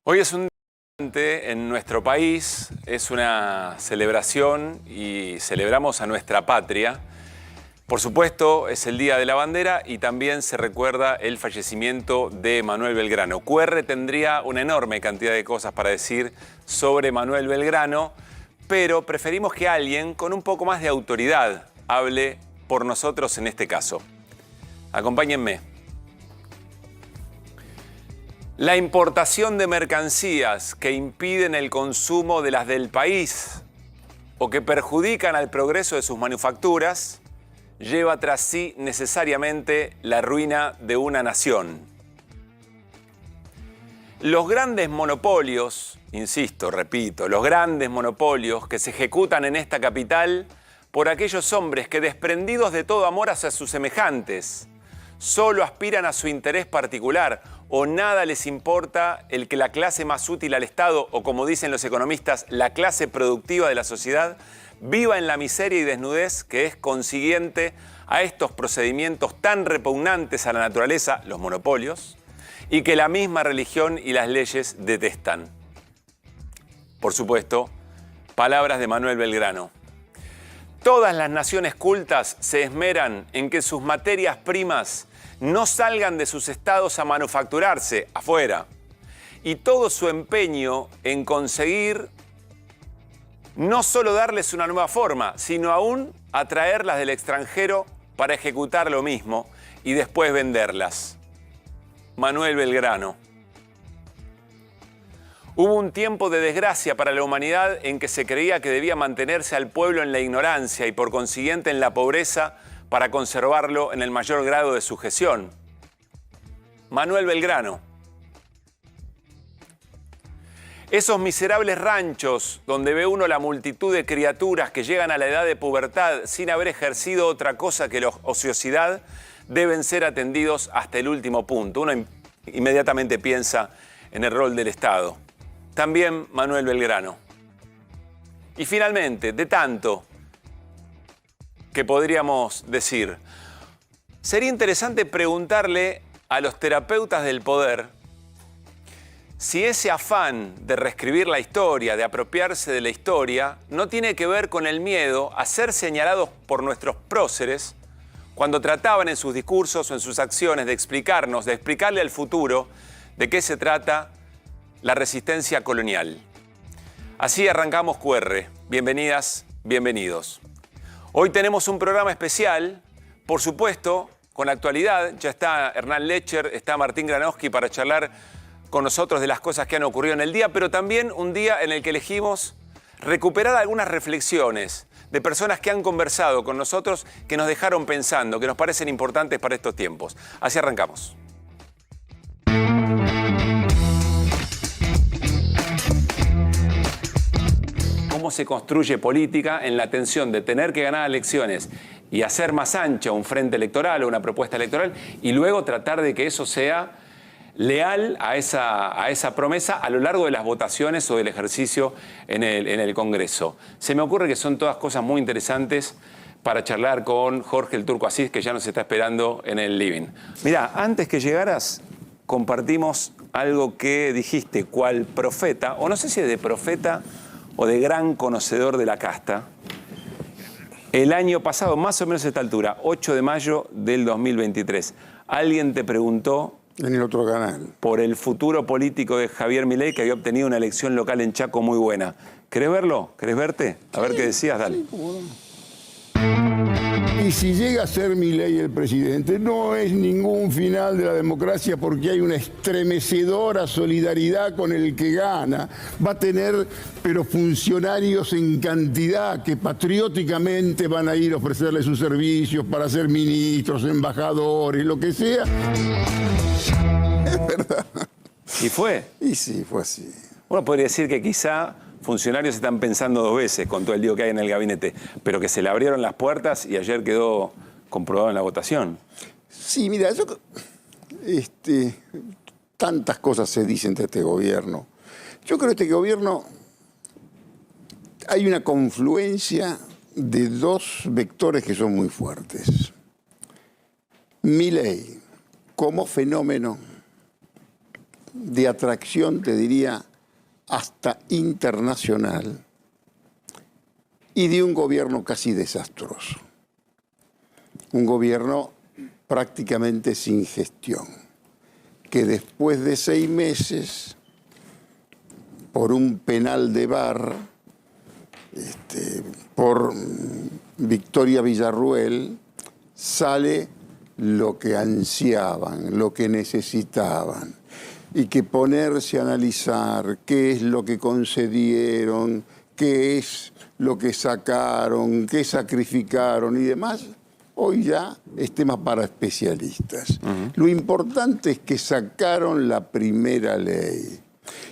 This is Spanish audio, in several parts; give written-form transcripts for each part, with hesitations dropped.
Hoy es un día importante en nuestro país, es una celebración y celebramos a nuestra patria. Por supuesto, es el Día de la Bandera y también se recuerda el fallecimiento de Manuel Belgrano. QR tendría una enorme cantidad de cosas para decir sobre Manuel Belgrano, pero preferimos que alguien con un poco más de autoridad hable por nosotros en este caso. Acompáñenme. La importación de mercancías que impiden el consumo de las del país o que perjudican al progreso de sus manufacturas lleva tras sí necesariamente la ruina de una nación. Los grandes monopolios, insisto, repito, los grandes monopolios que se ejecutan en esta capital por aquellos hombres que, desprendidos de todo amor hacia sus semejantes, solo aspiran a su interés particular o nada les importa el que la clase más útil al Estado, o como dicen los economistas, la clase productiva de la sociedad, viva en la miseria y desnudez que es consiguiente a estos procedimientos tan repugnantes a la naturaleza, los monopolios, y que la misma religión y las leyes detestan. Por supuesto, palabras de Manuel Belgrano. Todas las naciones cultas se esmeran en que sus materias primas no salgan de sus estados a manufacturarse afuera, y todo su empeño en conseguir no solo darles una nueva forma, sino aún atraerlas del extranjero para ejecutar lo mismo y después venderlas. Manuel Belgrano. Hubo un tiempo de desgracia para la humanidad en que se creía que debía mantenerse al pueblo en la ignorancia y por consiguiente en la pobreza para conservarlo en el mayor grado de sujeción. Manuel Belgrano. Esos miserables ranchos donde ve uno la multitud de criaturas que llegan a la edad de pubertad sin haber ejercido otra cosa que la ociosidad, deben ser atendidos hasta el último punto. Uno inmediatamente piensa en el rol del Estado. También Manuel Belgrano. Y finalmente, de tanto que podríamos decir, sería interesante preguntarle a los terapeutas del poder si ese afán de reescribir la historia, de apropiarse de la historia, no tiene que ver con el miedo a ser señalados por nuestros próceres cuando trataban en sus discursos o en sus acciones de explicarnos, de explicarle al futuro de qué se trata la resistencia colonial. Así arrancamos QR. Bienvenidas, bienvenidos. Hoy tenemos un programa especial, por supuesto, con actualidad. Ya está Hernán Lecher, está Martín Granowski para charlar con nosotros de las cosas que han ocurrido en el día, pero también un día en el que elegimos recuperar algunas reflexiones de personas que han conversado con nosotros, que nos dejaron pensando, que nos parecen importantes para estos tiempos. Así arrancamos. Cómo se construye política en la tensión de tener que ganar elecciones y hacer más ancha un frente electoral o una propuesta electoral y luego tratar de que eso sea leal a esa promesa a lo largo de las votaciones o del ejercicio en el Congreso. Se me ocurre que son todas cosas muy interesantes para charlar con Jorge el Turco Asís, que ya nos está esperando en el living. Mirá, antes que llegaras, compartimos algo que dijiste, cual profeta, o no sé si es de profeta o de gran conocedor de la casta, el año pasado, más o menos a esta altura, 8 de mayo del 2023, alguien te preguntó en el otro canal por el futuro político de Javier Milei, que había obtenido una elección local en Chaco muy buena. ¿Querés verlo? ¿Querés verte? A ver qué decías, dale. Sí, cómo no. Y si llega a ser Milei el presidente, no es ningún final de la democracia porque hay una estremecedora solidaridad con el que gana. Va a tener, pero funcionarios en cantidad que patrióticamente van a ir a ofrecerle sus servicios para ser ministros, embajadores, lo que sea. Es verdad. ¿Y fue? Y sí, fue así. Uno podría decir que quizá funcionarios están pensando dos veces con todo el lío que hay en el gabinete, pero que se le abrieron las puertas y ayer quedó comprobado en la votación. Sí, mira, tantas cosas se dicen de este gobierno. Yo creo que este gobierno hay una confluencia de dos vectores que son muy fuertes. Milei como fenómeno de atracción, te diría, hasta internacional, y de un gobierno casi desastroso. Un gobierno prácticamente sin gestión, que después de 6 meses, por un penal de VAR, por Victoria Villarruel, sale lo que ansiaban, lo que necesitaban. Y que ponerse a analizar qué es lo que concedieron, qué es lo que sacaron, qué sacrificaron y demás, hoy ya es tema para especialistas. Lo importante es que sacaron la primera ley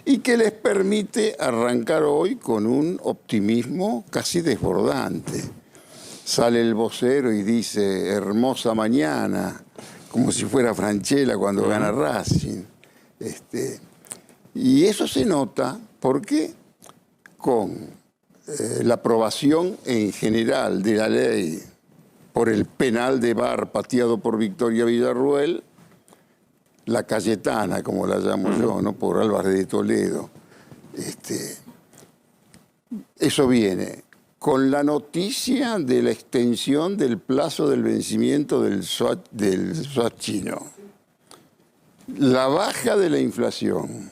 y que les permite arrancar hoy con un optimismo casi desbordante. Sale el vocero y dice, hermosa mañana, como si fuera Francella cuando gana Racing. Y eso se nota porque con la aprobación en general de la ley por el penal de VAR pateado por Victoria Villarruel, la Cayetana, como la llamo yo, ¿no? Por Álvarez de Toledo. Eso viene con la noticia de la extensión del plazo del vencimiento del SWAT chino. La baja de la inflación,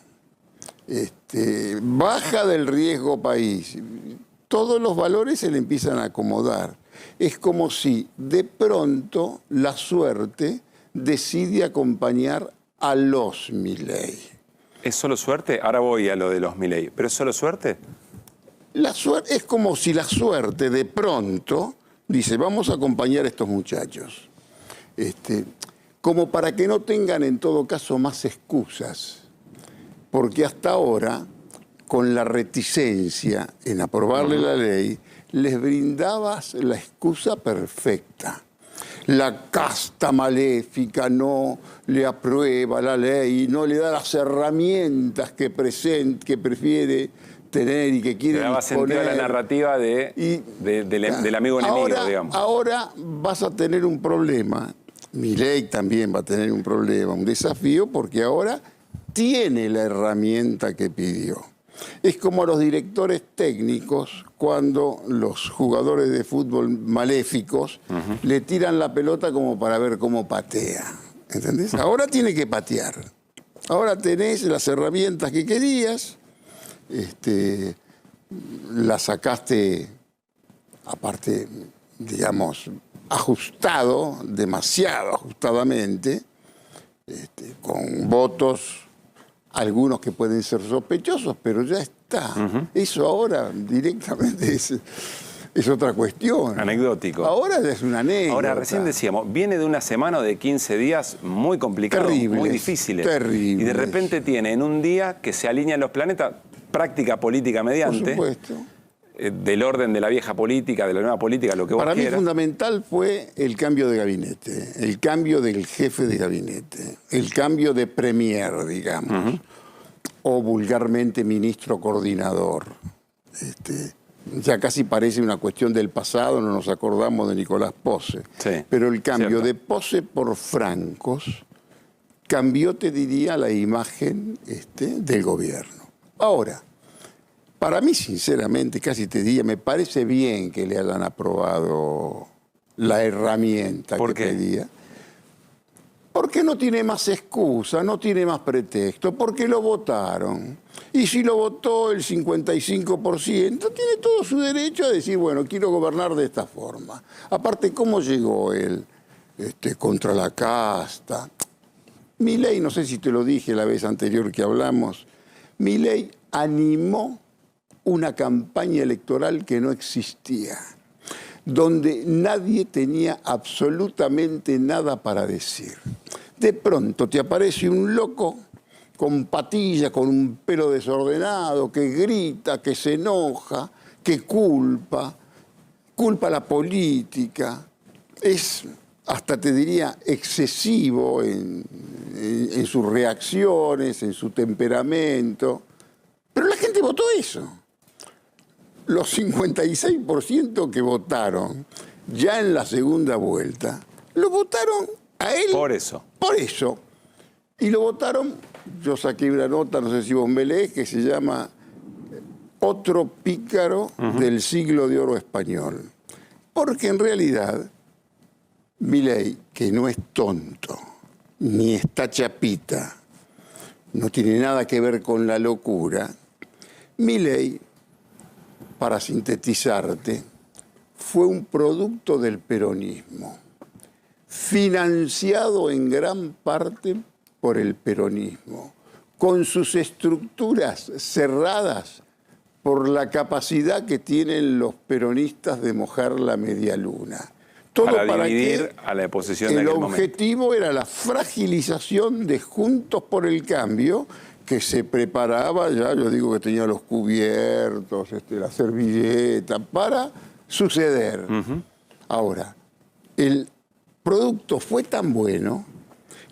baja del riesgo país, todos los valores se le empiezan a acomodar. Es como si de pronto la suerte decide acompañar a los Milei. ¿Es solo suerte? Ahora voy a lo de los Milei. ¿Pero es solo suerte? La suerte es como si la suerte de pronto dice, vamos a acompañar a estos muchachos. Como para que no tengan en todo caso más excusas. Porque hasta ahora, con la reticencia en aprobarle la ley, les brindabas la excusa perfecta. La casta maléfica no le aprueba la ley, no le da las herramientas que prefiere tener y que quiere le daba sentido a la narrativa del amigo enemigo, digamos. Ahora vas a tener un problema. Milei también va a tener un problema, un desafío, porque ahora tiene la herramienta que pidió. Es como los directores técnicos cuando los jugadores de fútbol maléficos le tiran la pelota como para ver cómo patea. ¿Entendés? Ahora tiene que patear. Ahora tenés las herramientas que querías, las sacaste, aparte, digamos, ajustado, demasiado ajustadamente, con votos, algunos que pueden ser sospechosos, pero ya está. Eso ahora directamente es otra cuestión. Anecdótico. Ahora ya es una anécdota. Ahora, recién decíamos, viene de una semana o de 15 días muy complicados, muy difíciles. Terribles. Y de repente tiene en un día que se alinean los planetas, práctica política mediante. Por supuesto. Del orden de la vieja política, de la nueva política, lo que vos quieras. Para mí fundamental fue el cambio de gabinete, el cambio del jefe de gabinete, el cambio de premier, digamos, o vulgarmente ministro coordinador. Ya casi parece una cuestión del pasado, no nos acordamos de Nicolás Posse. Sí, pero el cambio cierto. de Posse por Francos cambió, te diría, la imagen del gobierno. Ahora, para mí, sinceramente, casi te diría, me parece bien que le hayan aprobado la herramienta que pedía. Porque no tiene más excusa, no tiene más pretexto, porque lo votaron. Y si lo votó el 55%, tiene todo su derecho a decir, bueno, quiero gobernar de esta forma. Aparte, ¿cómo llegó él contra la casta? Milei, no sé si te lo dije la vez anterior que hablamos, Milei animó una campaña electoral que no existía, donde nadie tenía absolutamente nada para decir. De pronto te aparece un loco con patillas, con un pelo desordenado, que grita, que se enoja, que culpa a la política. Es, hasta te diría, excesivo en sus reacciones, en su temperamento. Pero la gente votó eso. Los 56% que votaron ya en la segunda vuelta, lo votaron a él. Por eso. Por eso. Y lo votaron yo saqué una nota, no sé si vos me lees, que se llama Otro pícaro del siglo de oro español. Porque en realidad, Milei, que no es tonto, ni está chapita, no tiene nada que ver con la locura, Milei, para sintetizarte, fue un producto del peronismo, financiado en gran parte por el peronismo, con sus estructuras cerradas por la capacidad que tienen los peronistas de mojar la media luna. Todo para dividir a la oposición de aquel momento. El objetivo era la fragilización de Juntos por el Cambio, que se preparaba ya, yo digo que tenía los cubiertos, la servilleta, para suceder. Ahora, el producto fue tan bueno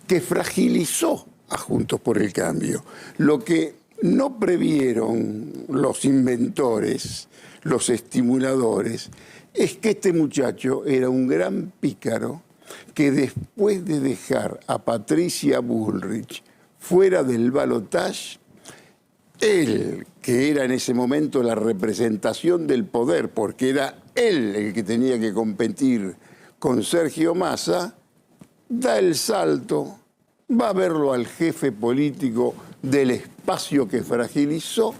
que fragilizó a Juntos por el Cambio. Lo que no previeron los inventores, los estimuladores, es que este muchacho era un gran pícaro que después de dejar a Patricia Bullrich fuera del balotaje, él, que era en ese momento la representación del poder, porque era él el que tenía que competir con Sergio Massa, da el salto, va a verlo al jefe político del espacio que fragilizó,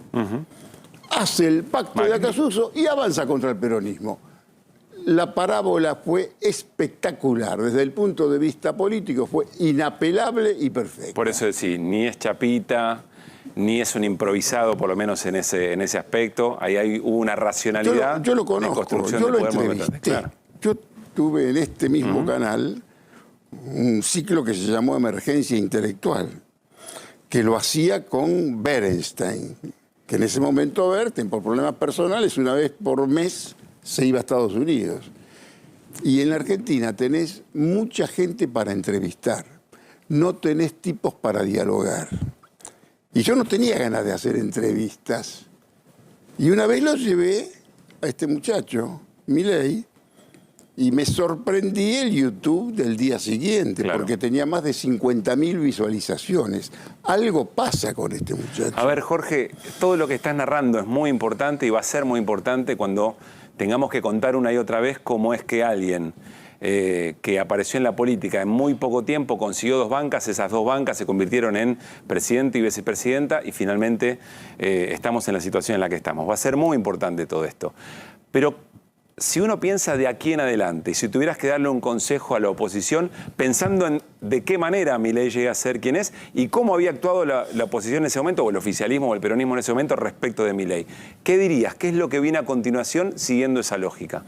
hace el pacto de Acasuso y avanza contra el peronismo. La parábola fue espectacular. Desde el punto de vista político fue inapelable y perfecta. Por eso decir, ni es chapita, ni es un improvisado, por lo menos en ese aspecto. Ahí hubo una racionalidad. Yo lo conozco, yo lo entrevisté. Claro. Yo tuve en este mismo canal un ciclo que se llamó Emergencia Intelectual, que lo hacía con Berenstein, que en ese momento Bernstein, por problemas personales, una vez por mes se iba a Estados Unidos. Y en la Argentina tenés mucha gente para entrevistar, no tenés tipos para dialogar. Y yo no tenía ganas de hacer entrevistas. Y una vez lo llevé a este muchacho, Milei, y me sorprendí el YouTube del día siguiente, claro, porque tenía más de 50.000 visualizaciones. Algo pasa con este muchacho. A ver, Jorge, todo lo que estás narrando es muy importante y va a ser muy importante cuando tengamos que contar una y otra vez cómo es que alguien que apareció en la política en muy poco tiempo consiguió 2 bancas, esas 2 bancas se convirtieron en presidente y vicepresidenta y finalmente estamos en la situación en la que estamos. Va a ser muy importante todo esto. Pero si uno piensa de aquí en adelante y si tuvieras que darle un consejo a la oposición, pensando en de qué manera Milei llega a ser quien es y cómo había actuado la oposición en ese momento, o el oficialismo o el peronismo en ese momento respecto de Milei, ¿qué dirías? ¿Qué es lo que viene a continuación siguiendo esa lógica?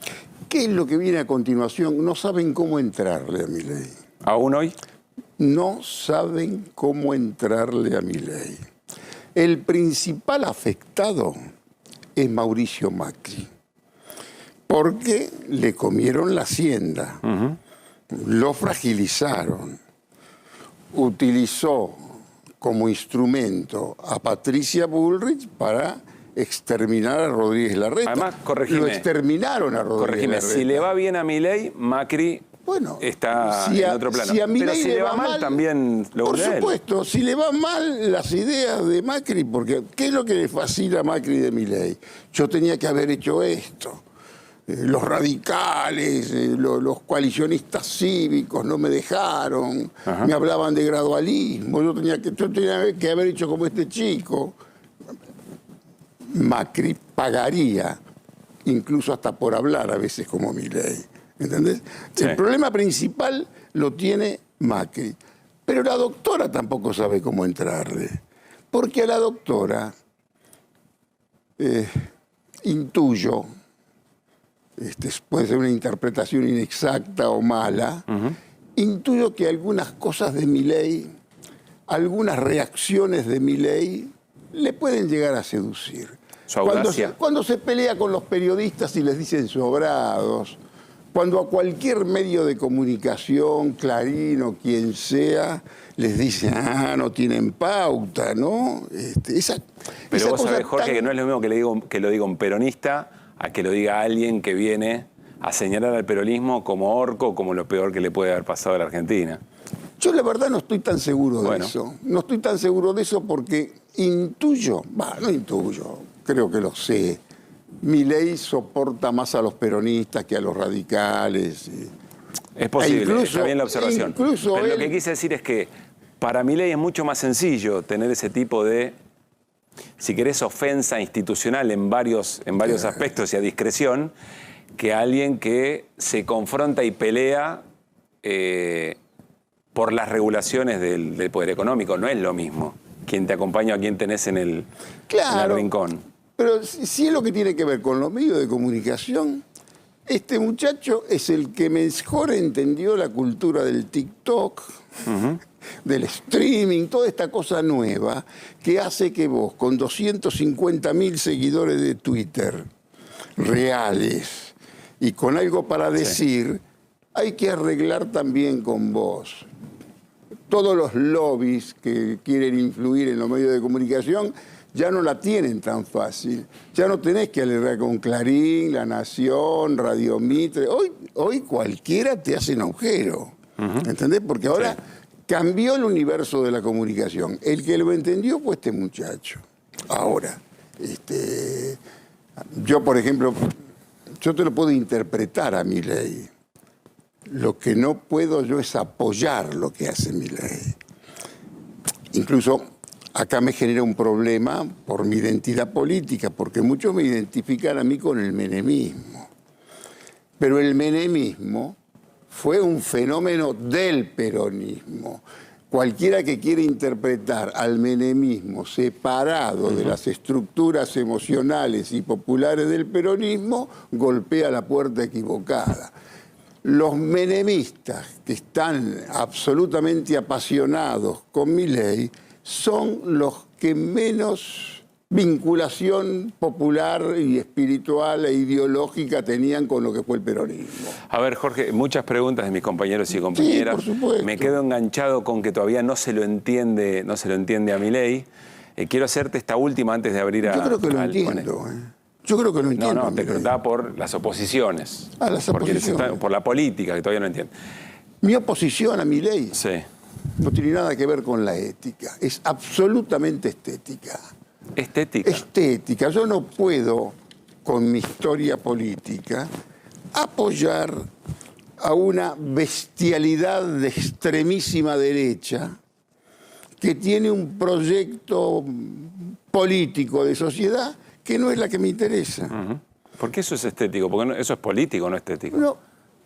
¿Qué es lo que viene a continuación? No saben cómo entrarle a Milei. ¿Aún hoy? No saben cómo entrarle a Milei. El principal afectado es Mauricio Macri, porque le comieron la hacienda, lo fragilizaron, utilizó como instrumento a Patricia Bullrich para exterminar a Rodríguez Larreta. Además, corregime. Lo exterminaron a Rodríguez Larreta. Si le va bien a Milei, Macri está en otro plano. Pero si le va mal, también lo por supuesto, si le va mal las ideas de Macri, porque ¿qué es lo que le fascina a Macri de Milei? Yo tenía que haber hecho esto. Los radicales, los coalicionistas cívicos no me dejaron, me hablaban de gradualismo, yo tenía que haber hecho como este chico. Macri pagaría, incluso hasta por hablar a veces como Milei, ¿entendés? Sí. El problema principal lo tiene Macri, pero la doctora tampoco sabe cómo entrarle, porque a la doctora, intuyo, puede ser una interpretación inexacta o mala, intuyo que algunas cosas de Milei, algunas reacciones de Milei, le pueden llegar a seducir. Cuando se pelea con los periodistas y les dicen sobrados, cuando a cualquier medio de comunicación, Clarín o quien sea, les dicen, no tienen pauta, ¿no? Pero vos sabés, Jorge, que no es lo mismo que lo diga un peronista a que lo diga alguien que viene a señalar al peronismo como orco, como lo peor que le puede haber pasado a la Argentina. Yo la verdad no estoy tan seguro de eso. No estoy tan seguro de eso porque no intuyo, creo que lo sé. Milei soporta más a los peronistas que a los radicales. Es posible, está bien la observación. Pero lo que quise decir es que para Milei es mucho más sencillo tener ese tipo de, si querés, ofensa institucional en varios aspectos y a discreción, que alguien que se confronta y pelea por las regulaciones del poder económico. No es lo mismo quien te acompaña a quien tenés en el rincón. Pero si es lo que tiene que ver con los medios de comunicación, este muchacho es el que mejor entendió la cultura del TikTok, del streaming, toda esta cosa nueva que hace que vos, con 250.000 seguidores de Twitter reales y con algo para decir, hay que arreglar también con vos. Todos los lobbies que quieren influir en los medios de comunicación ya no la tienen tan fácil. Ya no tenés que arreglar con Clarín, La Nación, Radio Mitre. Hoy cualquiera te hace un agujero. ¿Entendés? Porque ahora cambió el universo de la comunicación. El que lo entendió fue este muchacho. Ahora, yo, por ejemplo, yo te lo puedo interpretar a Milei. Lo que no puedo yo es apoyar lo que hace Milei. Incluso acá me genera un problema por mi identidad política, porque muchos me identifican a mí con el menemismo. Pero el menemismo fue un fenómeno del peronismo. Cualquiera que quiera interpretar al menemismo separado de las estructuras emocionales y populares del peronismo, golpea la puerta equivocada. Los menemistas que están absolutamente apasionados con Milei son los que menos vinculación popular y espiritual e ideológica tenían con lo que fue el peronismo. A ver, Jorge, muchas preguntas de mis compañeros y compañeras. Sí, por supuesto. Me quedo enganchado con que todavía no se lo entiende a Milei. Quiero hacerte esta última antes de abrir a... Yo creo que lo entiendo, Yo creo que lo entiendo. No, te preguntaba por las oposiciones. Las oposiciones. Por la política, que todavía no entiende. Mi oposición a Milei no tiene nada que ver con la ética. Es absolutamente estética. ¿Estética? Estética. Yo no puedo, con mi historia política, apoyar a una bestialidad de extremísima derecha que tiene un proyecto político de sociedad que no es la que me interesa. ¿Por qué eso es estético? Porque eso es político, no estético. No,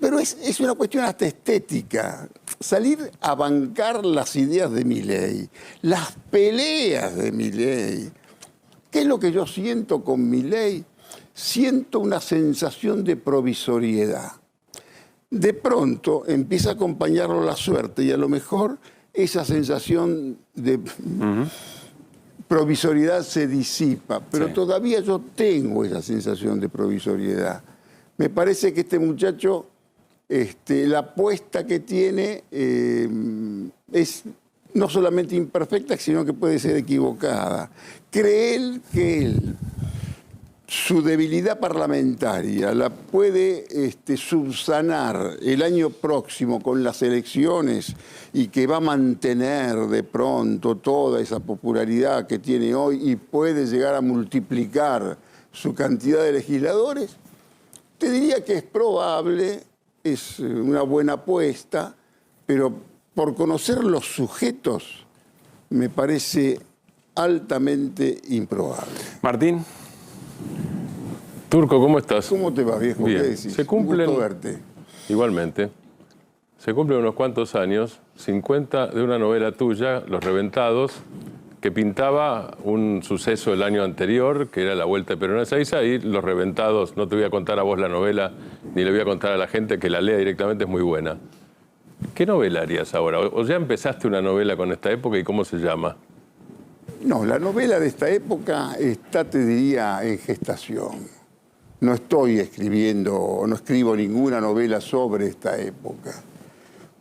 pero es una cuestión hasta estética. Salir a bancar las ideas de Milei, las peleas de Milei. ¿Qué es lo que yo siento con Milei? Siento una sensación de provisoriedad. De pronto empieza a acompañarlo la suerte y a lo mejor esa sensación de... provisoriedad se disipa, pero todavía yo tengo esa sensación de provisoriedad. Me parece que este muchacho, la apuesta que tiene es no solamente imperfecta, sino que puede ser equivocada. Cree que su debilidad parlamentaria la puede subsanar el año próximo con las elecciones y que va a mantener de pronto toda esa popularidad que tiene hoy y puede llegar a multiplicar su cantidad de legisladores, te diría que es probable, es una buena apuesta, pero por conocer los sujetos me parece altamente improbable. Martín. Turco, ¿cómo estás? ¿Cómo te va, viejo? Bien. ¿Qué decís? Se cumplen, un gusto verte. Igualmente. Se cumplen unos cuantos años, 50 de una novela tuya, Los Reventados, que pintaba un suceso el año anterior, que era la Vuelta de Perón a Ezeiza, y Los Reventados, no te voy a contar a vos la novela, ni le voy a contar a la gente que la lea directamente, es muy buena. ¿Qué novela harías ahora? ¿O ya empezaste una novela con esta época y cómo se llama? No, la novela de esta época está, te diría, en gestación. No estoy escribiendo, no escribo ninguna novela sobre esta época.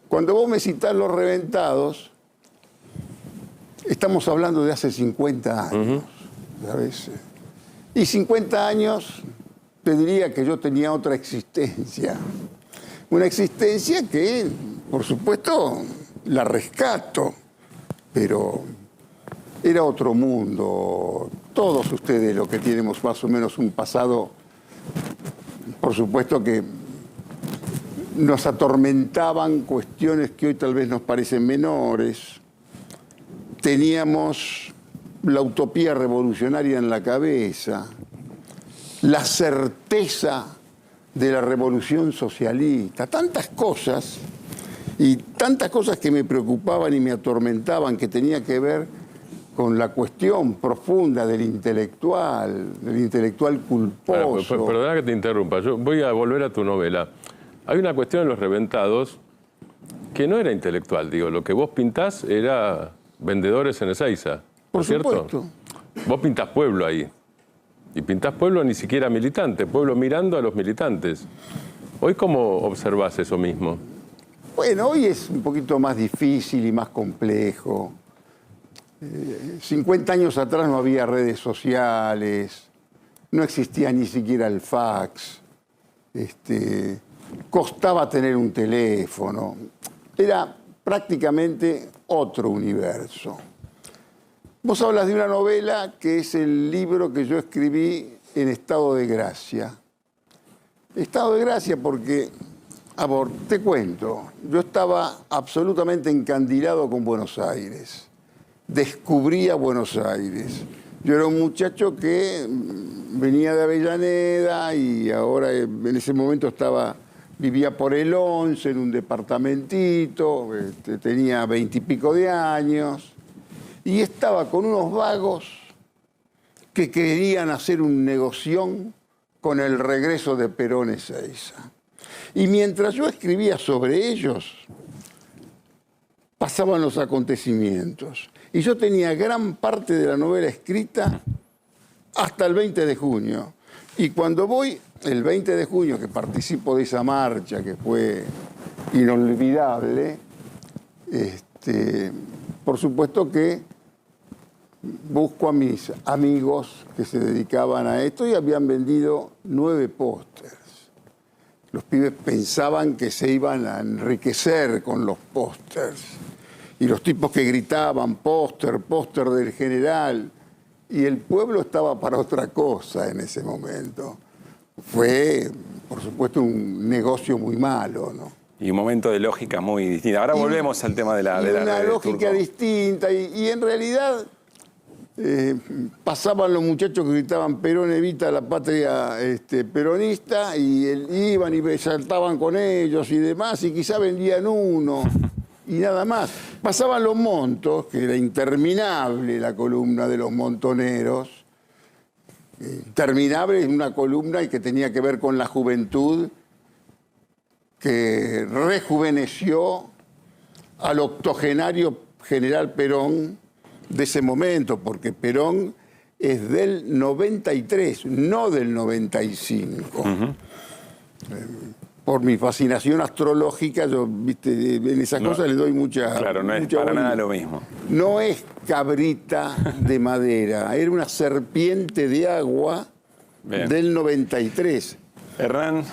Cuando vos me citás Los Reventados, estamos hablando de hace 50 años, ¿sabes? Y 50 años, te diría que yo tenía otra existencia. Una existencia que, por supuesto, la rescato, pero era otro mundo. Todos ustedes, los que tenemos más o menos un pasado, por supuesto que nos atormentaban cuestiones que hoy tal vez nos parecen menores. Teníamos la utopía revolucionaria en la cabeza, la certeza de la revolución socialista, tantas cosas, y tantas cosas que me preocupaban y me atormentaban, que tenía que ver con la cuestión profunda del intelectual culposo. Bueno, perdona que te interrumpa, yo voy a volver a tu novela. Hay una cuestión en Los Reventados que no era intelectual, digo, lo que vos pintás era vendedores en Ezeiza, ¿no es cierto? Por supuesto. Vos pintás pueblo ahí, y pintás pueblo ni siquiera militante, pueblo mirando a los militantes. ¿Hoy cómo observás eso mismo? Bueno, hoy es un poquito más difícil y más complejo. 50 años atrás no había redes sociales, no existía ni siquiera el fax, costaba tener un teléfono, era prácticamente otro universo. Vos hablas de una novela que es el libro que yo escribí en estado de gracia. Estado de gracia porque, te cuento, yo estaba absolutamente encandilado con Buenos Aires. Descubría Buenos Aires. Yo era un muchacho que venía de Avellaneda y ahora en ese momento vivía por el 11 en un departamentito, tenía 20 y pico de años y estaba con unos vagos que querían hacer un negoción con el regreso de Perón a Ezeiza. Y mientras yo escribía sobre ellos, pasaban los acontecimientos. Y yo tenía gran parte de la novela escrita hasta el 20 de junio. Y cuando voy, el 20 de junio, que participo de esa marcha, que fue inolvidable, por supuesto que busco a mis amigos que se dedicaban a esto y habían vendido 9 pósters. Los pibes pensaban que se iban a enriquecer con los pósters. Y los tipos que gritaban, póster, póster del general. Y el pueblo estaba para otra cosa en ese momento. Fue, por supuesto, un negocio muy malo, ¿no? Y un momento de lógica muy distinta. Ahora volvemos al tema de la una lógica distinta. Y en realidad pasaban los muchachos que gritaban Perón evita la patria peronista y iban y saltaban con ellos y demás y quizá vendían uno. Y nada más. Pasaban los montos, que era interminable la columna de los montoneros. Interminable es una columna y que tenía que ver con la juventud, que rejuveneció al octogenario general Perón de ese momento, porque Perón es del 93, no del 95. Por mi fascinación astrológica, yo, viste, en esas cosas le doy mucha... Claro, no es mucha para bolilla. nada lo mismo. No es cabrita de madera, era una serpiente de agua del 93. Hernán.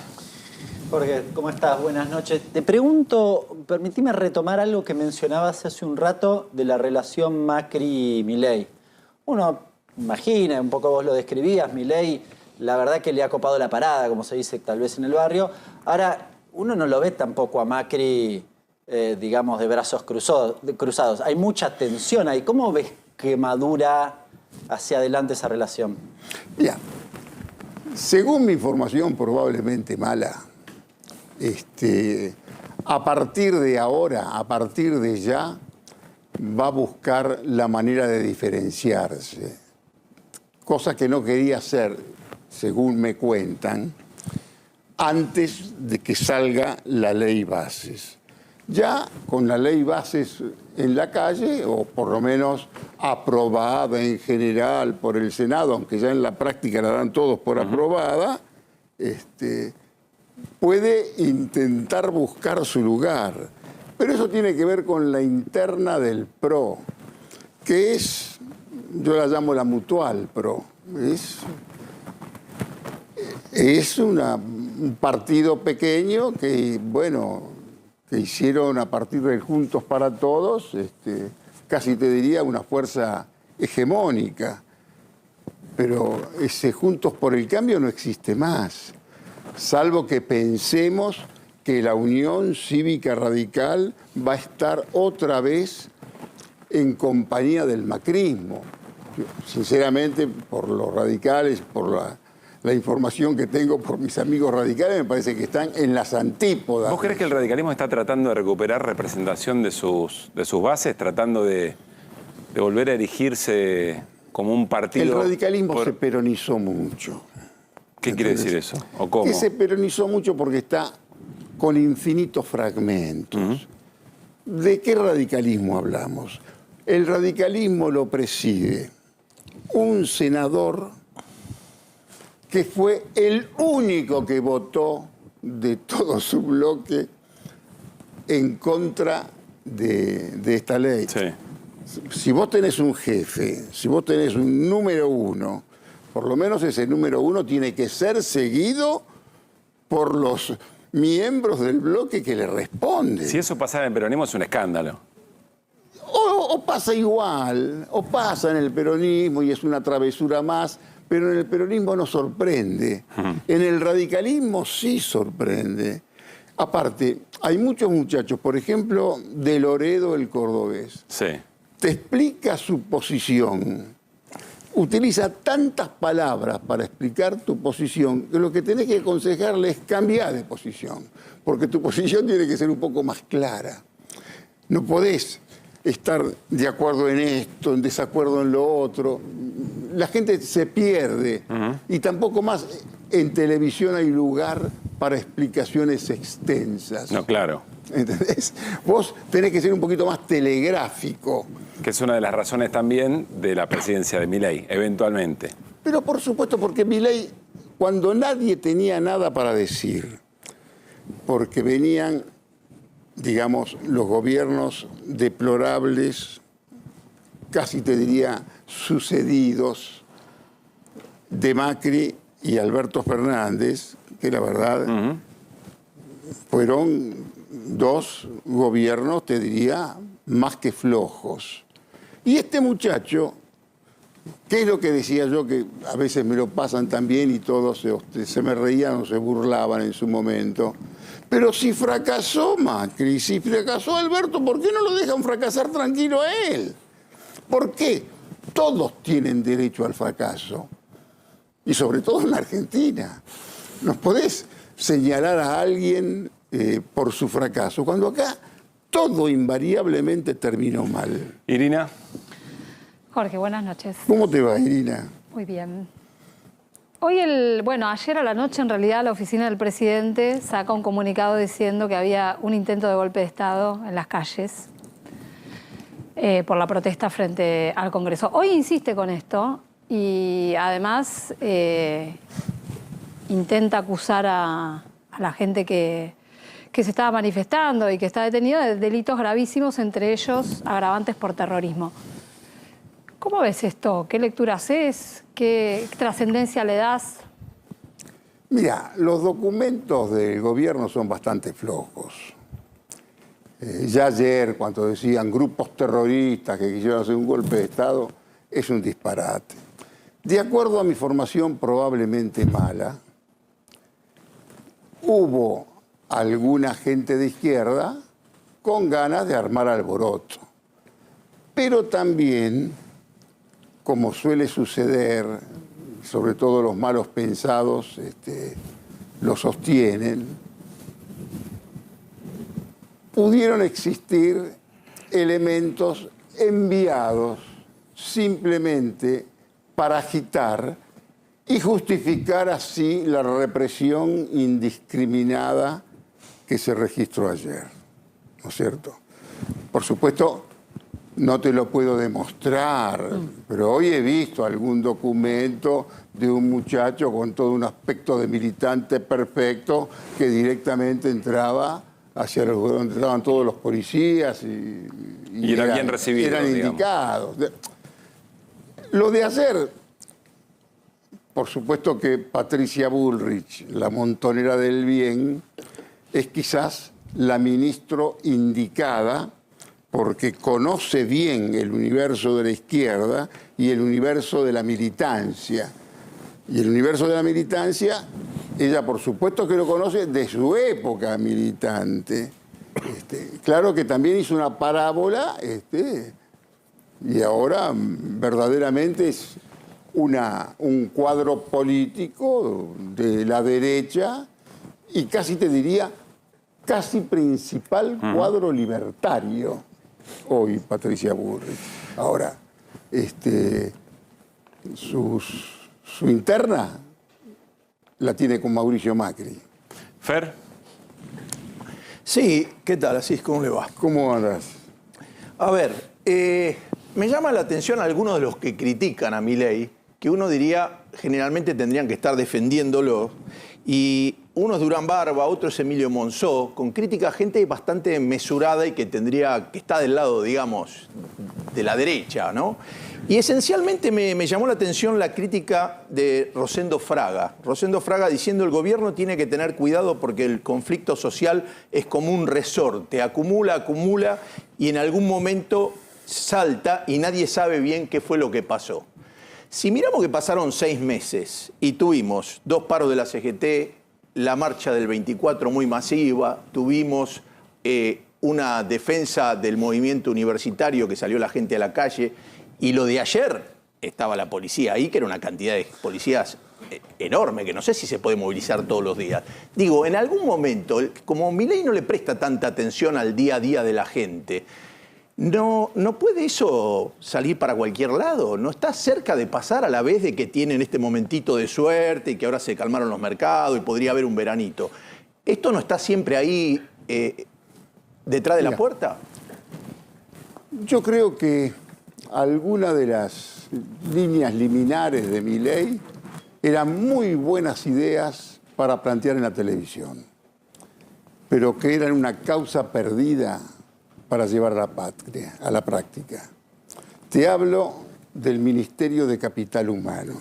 Jorge, ¿cómo estás? Buenas noches. Te pregunto, permitime retomar algo que mencionabas hace un rato de la relación Macri-Milei. Uno imagina, un poco vos lo describías, Milei, la verdad que le ha copado la parada, como se dice tal vez en el barrio. Ahora, uno no lo ve tampoco a Macri, digamos, de brazos cruzados. Hay mucha tensión ahí. ¿Cómo ves que madura hacia adelante esa relación? Mira, según mi información probablemente mala, a partir de ahora, a partir de ya, va a buscar la manera de diferenciarse. Cosa que no quería hacer, según me cuentan, antes de que salga la ley bases. Ya con la ley bases en la calle, o por lo menos aprobada en general por el Senado, aunque ya en la práctica la dan todos por aprobada, puede intentar buscar su lugar. Pero eso tiene que ver con la interna del PRO, que es, yo la llamo la mutual PRO, es un partido pequeño que, bueno, que hicieron a partir del Juntos para Todos, casi te diría una fuerza hegemónica. Pero ese Juntos por el Cambio no existe más, salvo que pensemos que la Unión Cívica Radical va a estar otra vez en compañía del macrismo. Yo, sinceramente, por los radicales, por la información que tengo por mis amigos radicales, me parece que están en las antípodas. ¿Vos crees que el radicalismo está tratando de recuperar representación de sus bases, tratando de volver a erigirse como un partido? El radicalismo se peronizó mucho. ¿Qué quiere decir eso? ¿O cómo? Que se peronizó mucho porque está con infinitos fragmentos. ¿De qué radicalismo hablamos? El radicalismo lo preside un senador que fue el único que votó de todo su bloque en contra de esta ley. Sí. Si vos tenés un jefe, si vos tenés un número uno, por lo menos ese número uno tiene que ser seguido por los miembros del bloque que le responden. Si eso pasara en el peronismo es un escándalo. O pasa igual, o pasa en el peronismo y es una travesura más, pero en el peronismo no sorprende. En el radicalismo sí sorprende. Aparte, hay muchos muchachos, por ejemplo, de Loredo el cordobés. Sí. Te explica su posición. Utiliza tantas palabras para explicar tu posición que lo que tenés que aconsejarle es cambiar de posición, porque tu posición tiene que ser un poco más clara. No podés estar de acuerdo en esto, en desacuerdo en lo otro. La gente se pierde y tampoco más en televisión hay lugar para explicaciones extensas. No, claro. ¿Entendés? Vos tenés que ser un poquito más telegráfico. Que es una de las razones también de la presidencia de Milei, eventualmente. Pero por supuesto, porque Milei, cuando nadie tenía nada para decir, porque venían, digamos, los gobiernos deplorables, casi te diría sucedidos, de Macri y Alberto Fernández, que la verdad fueron dos gobiernos, te diría, más que flojos. Y este muchacho, ¿qué es lo que decía yo? Que a veces me lo pasan también y todos se me reían o se burlaban en su momento. Pero si fracasó Macri, si fracasó Alberto, ¿por qué no lo dejan fracasar tranquilo a él? ¿Por qué? Todos tienen derecho al fracaso. Y sobre todo en la Argentina. No podés señalar a alguien por su fracaso, cuando acá todo invariablemente terminó mal. Irina. Jorge, buenas noches. ¿Cómo te va, Irina? Muy bien. Ayer a la noche, en realidad, la oficina del presidente saca un comunicado diciendo que había un intento de golpe de Estado en las calles por la protesta frente al Congreso. Hoy insiste con esto y además intenta acusar a la gente que se estaba manifestando y que está detenida de delitos gravísimos, entre ellos agravantes por terrorismo. ¿Cómo ves esto? ¿Qué lectura haces? ¿Qué trascendencia le das? Mira, los documentos del gobierno son bastante flojos. Ya ayer, cuando decían grupos terroristas que quisieron hacer un golpe de Estado, es un disparate. De acuerdo a mi formación probablemente mala, hubo alguna gente de izquierda con ganas de armar alboroto. Pero también, como suele suceder, sobre todo los malos pensados lo sostienen, pudieron existir elementos enviados simplemente para agitar y justificar así la represión indiscriminada que se registró ayer, ¿no es cierto? Por supuesto, no te lo puedo demostrar, pero hoy he visto algún documento de un muchacho con todo un aspecto de militante perfecto que directamente entraba hacia donde estaban todos los policías y era bien recibido, eran indicados. Lo de ayer, por supuesto que Patricia Bullrich, la montonera del bien, es quizás la ministra indicada porque conoce bien el universo de la izquierda y el universo de la militancia. Y el universo de la militancia, ella por supuesto que lo conoce de su época militante. Claro que también hizo una parábola y ahora verdaderamente es un cuadro político de la derecha y casi te diría, casi principal cuadro libertario hoy, Patricia Bullrich. Ahora, su interna la tiene con Mauricio Macri. Fer. Sí, ¿qué tal, Asís? ¿Cómo le va? ¿Cómo andas? A ver, me llama la atención algunos de los que critican a Milei, que uno diría generalmente tendrían que estar defendiéndolo, y uno es Durán Barba, otro es Emilio Monzó, con crítica a gente bastante mesurada y que está del lado, digamos, de la derecha, ¿no? Y esencialmente me llamó la atención la crítica de Rosendo Fraga. Rosendo Fraga diciendo el gobierno tiene que tener cuidado porque el conflicto social es como un resorte, acumula y en algún momento salta y nadie sabe bien qué fue lo que pasó. Si miramos que pasaron 6 meses y tuvimos 2 paros de la CGT, la marcha del 24 muy masiva, tuvimos una defensa del movimiento universitario que salió la gente a la calle, y lo de ayer estaba la policía ahí, que era una cantidad de policías enorme, que no sé si se puede movilizar todos los días. Digo, en algún momento, como Milei no le presta tanta atención al día a día de la gente, ¿no puede eso salir para cualquier lado? ¿No está cerca de pasar a la vez de que tienen este momentito de suerte y que ahora se calmaron los mercados y podría haber un veranito? ¿Esto no está siempre ahí detrás de la puerta? Yo creo que algunas de las líneas liminares de Milei eran muy buenas ideas para plantear en la televisión, pero que eran una causa perdida para llevar a la práctica. Te hablo del Ministerio de Capital Humano.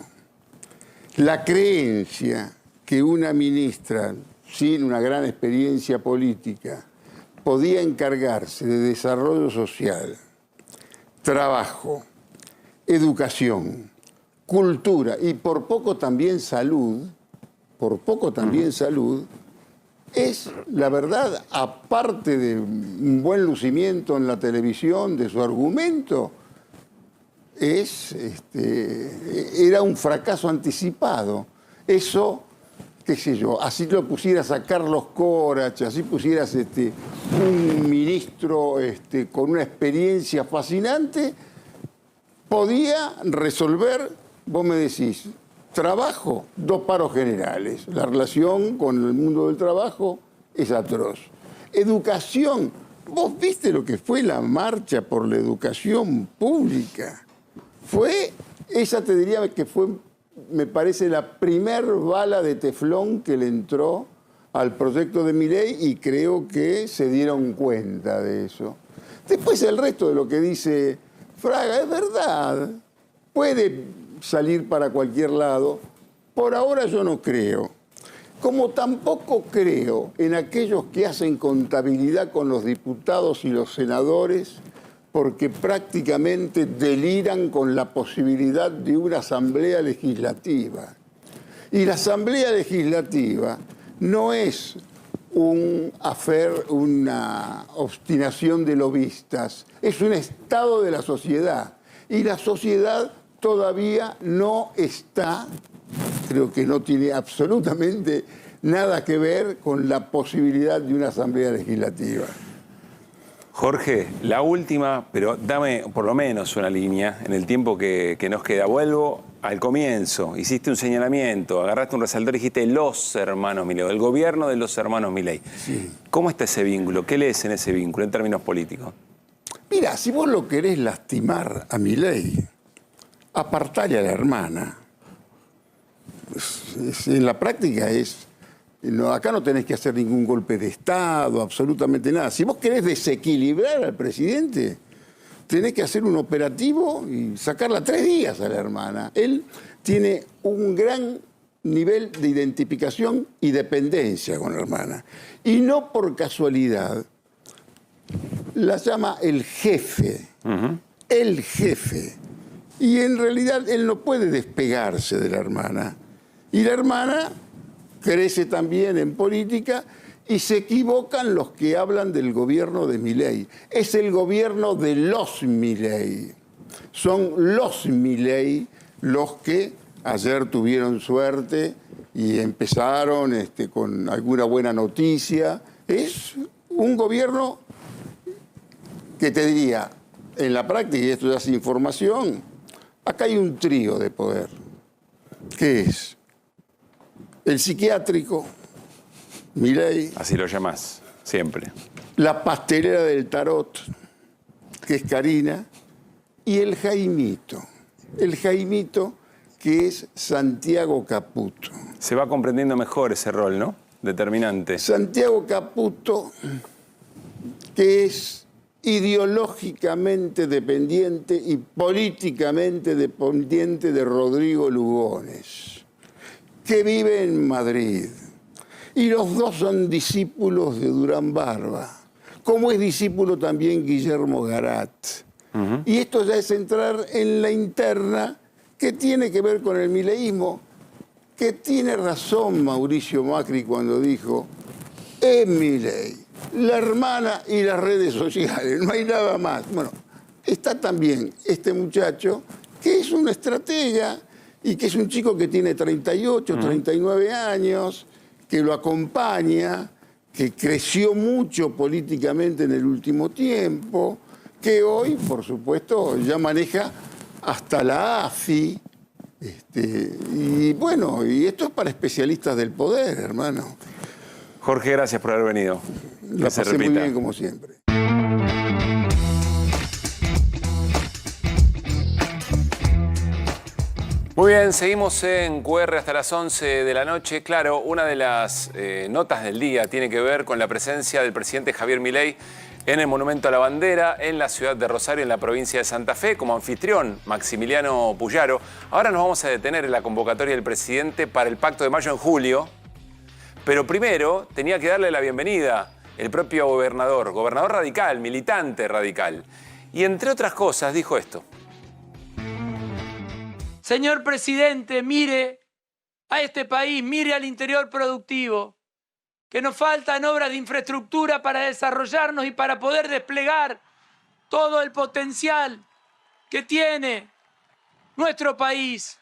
La creencia que una ministra sin una gran experiencia política podía encargarse de desarrollo social, trabajo, educación, cultura y por poco también salud, es, la verdad, aparte de un buen lucimiento en la televisión de su argumento, era un fracaso anticipado. Eso, qué sé yo, así lo pusieras a Carlos Corach, así pusieras un ministro con una experiencia fascinante, podía resolver, vos me decís, trabajo, 2 paros generales. La relación con el mundo del trabajo es atroz. Educación, vos viste lo que fue la marcha por la educación pública. Esa te diría que fue, me parece, la primer bala de teflón que le entró al proyecto de Milei y creo que se dieron cuenta de eso. Después el resto de lo que dice Fraga es verdad. Puede salir para cualquier lado. Por ahora yo no creo. Como tampoco creo en aquellos que hacen contabilidad con los diputados y los senadores porque prácticamente deliran con la posibilidad de una asamblea legislativa. Y la asamblea legislativa no es una obstinación de lobistas, es un estado de la sociedad. Y la sociedad todavía no está, creo que no tiene absolutamente nada que ver con la posibilidad de una asamblea legislativa. Jorge, la última, pero dame por lo menos una línea en el tiempo que nos queda. Vuelvo al comienzo. Hiciste un señalamiento, agarraste un resaltador y dijiste los hermanos Milei, el gobierno de los hermanos Milei. Sí. ¿Cómo está ese vínculo? ¿Qué lees en ese vínculo en términos políticos? Mira, si vos lo querés lastimar a Milei, apartale a la hermana. En la práctica acá no tenés que hacer ningún golpe de Estado, absolutamente nada. Si vos querés desequilibrar al presidente, tenés que hacer un operativo y sacarla 3 días a la hermana. Él tiene un gran nivel de identificación y dependencia con la hermana. Y no por casualidad la llama el jefe. El jefe. Y en realidad él no puede despegarse de la hermana. Y la hermana crece también en política y se equivocan los que hablan del gobierno de Milei. Es el gobierno de los Milei. Son los Milei los que ayer tuvieron suerte y empezaron con alguna buena noticia. Es un gobierno que te diría, en la práctica, y esto ya es información, acá hay un trío de poder, que es el psiquiátrico, Milei. Así lo llamás, siempre. La pastelera del tarot, que es Karina, y el Jaimito. El Jaimito, que es Santiago Caputo. Se va comprendiendo mejor ese rol, ¿no? Determinante. Santiago Caputo, que es ideológicamente dependiente y políticamente dependiente de Rodrigo Lugones, que vive en Madrid. Y los dos son discípulos de Durán Barba, como es discípulo también Guillermo Garat. Y esto ya es entrar en la interna que tiene que ver con el mileísmo, que tiene razón Mauricio Macri cuando dijo, es Milei, la hermana y las redes sociales, no hay nada más. Bueno, está también este muchacho que es una estratega y que es un chico que tiene 38, 39 años, que lo acompaña, que creció mucho políticamente en el último tiempo, que hoy, por supuesto, ya maneja hasta la AFI. Y bueno, y esto es para especialistas del poder, hermano. Jorge, gracias por haber venido. La pasé muy bien, como siempre. Muy bien, seguimos en QR hasta las 11 de la noche. Claro, una de las notas del día tiene que ver con la presencia del presidente Javier Milei en el Monumento a la Bandera, en la ciudad de Rosario, en la provincia de Santa Fe, como anfitrión Maximiliano Puyaro. Ahora nos vamos a detener en la convocatoria del presidente para el Pacto de Mayo en julio, pero primero tenía que darle la bienvenida el propio gobernador radical, militante radical. Y entre otras cosas dijo esto. Señor presidente, mire a este país, mire al interior productivo, que nos faltan obras de infraestructura para desarrollarnos y para poder desplegar todo el potencial que tiene nuestro país.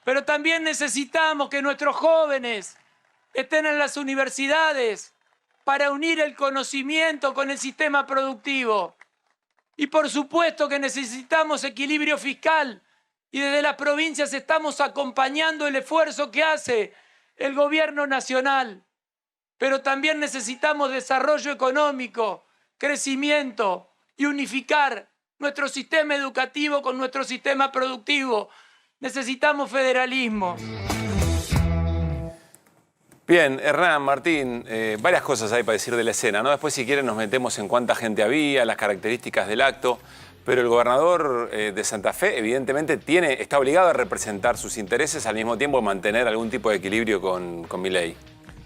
Pero también necesitamos que nuestros jóvenes estén en las universidades para unir el conocimiento con el sistema productivo. Y por supuesto que necesitamos equilibrio fiscal y desde las provincias estamos acompañando el esfuerzo que hace el gobierno nacional. Pero también necesitamos desarrollo económico, crecimiento y unificar nuestro sistema educativo con nuestro sistema productivo. Necesitamos federalismo. Bien, Hernán, Martín, varias cosas hay para decir de la escena, ¿no? Después, si quieren, nos metemos en cuánta gente había, las características del acto. Pero el gobernador de Santa Fe, evidentemente, está obligado a representar sus intereses, al mismo tiempo mantener algún tipo de equilibrio con Milei.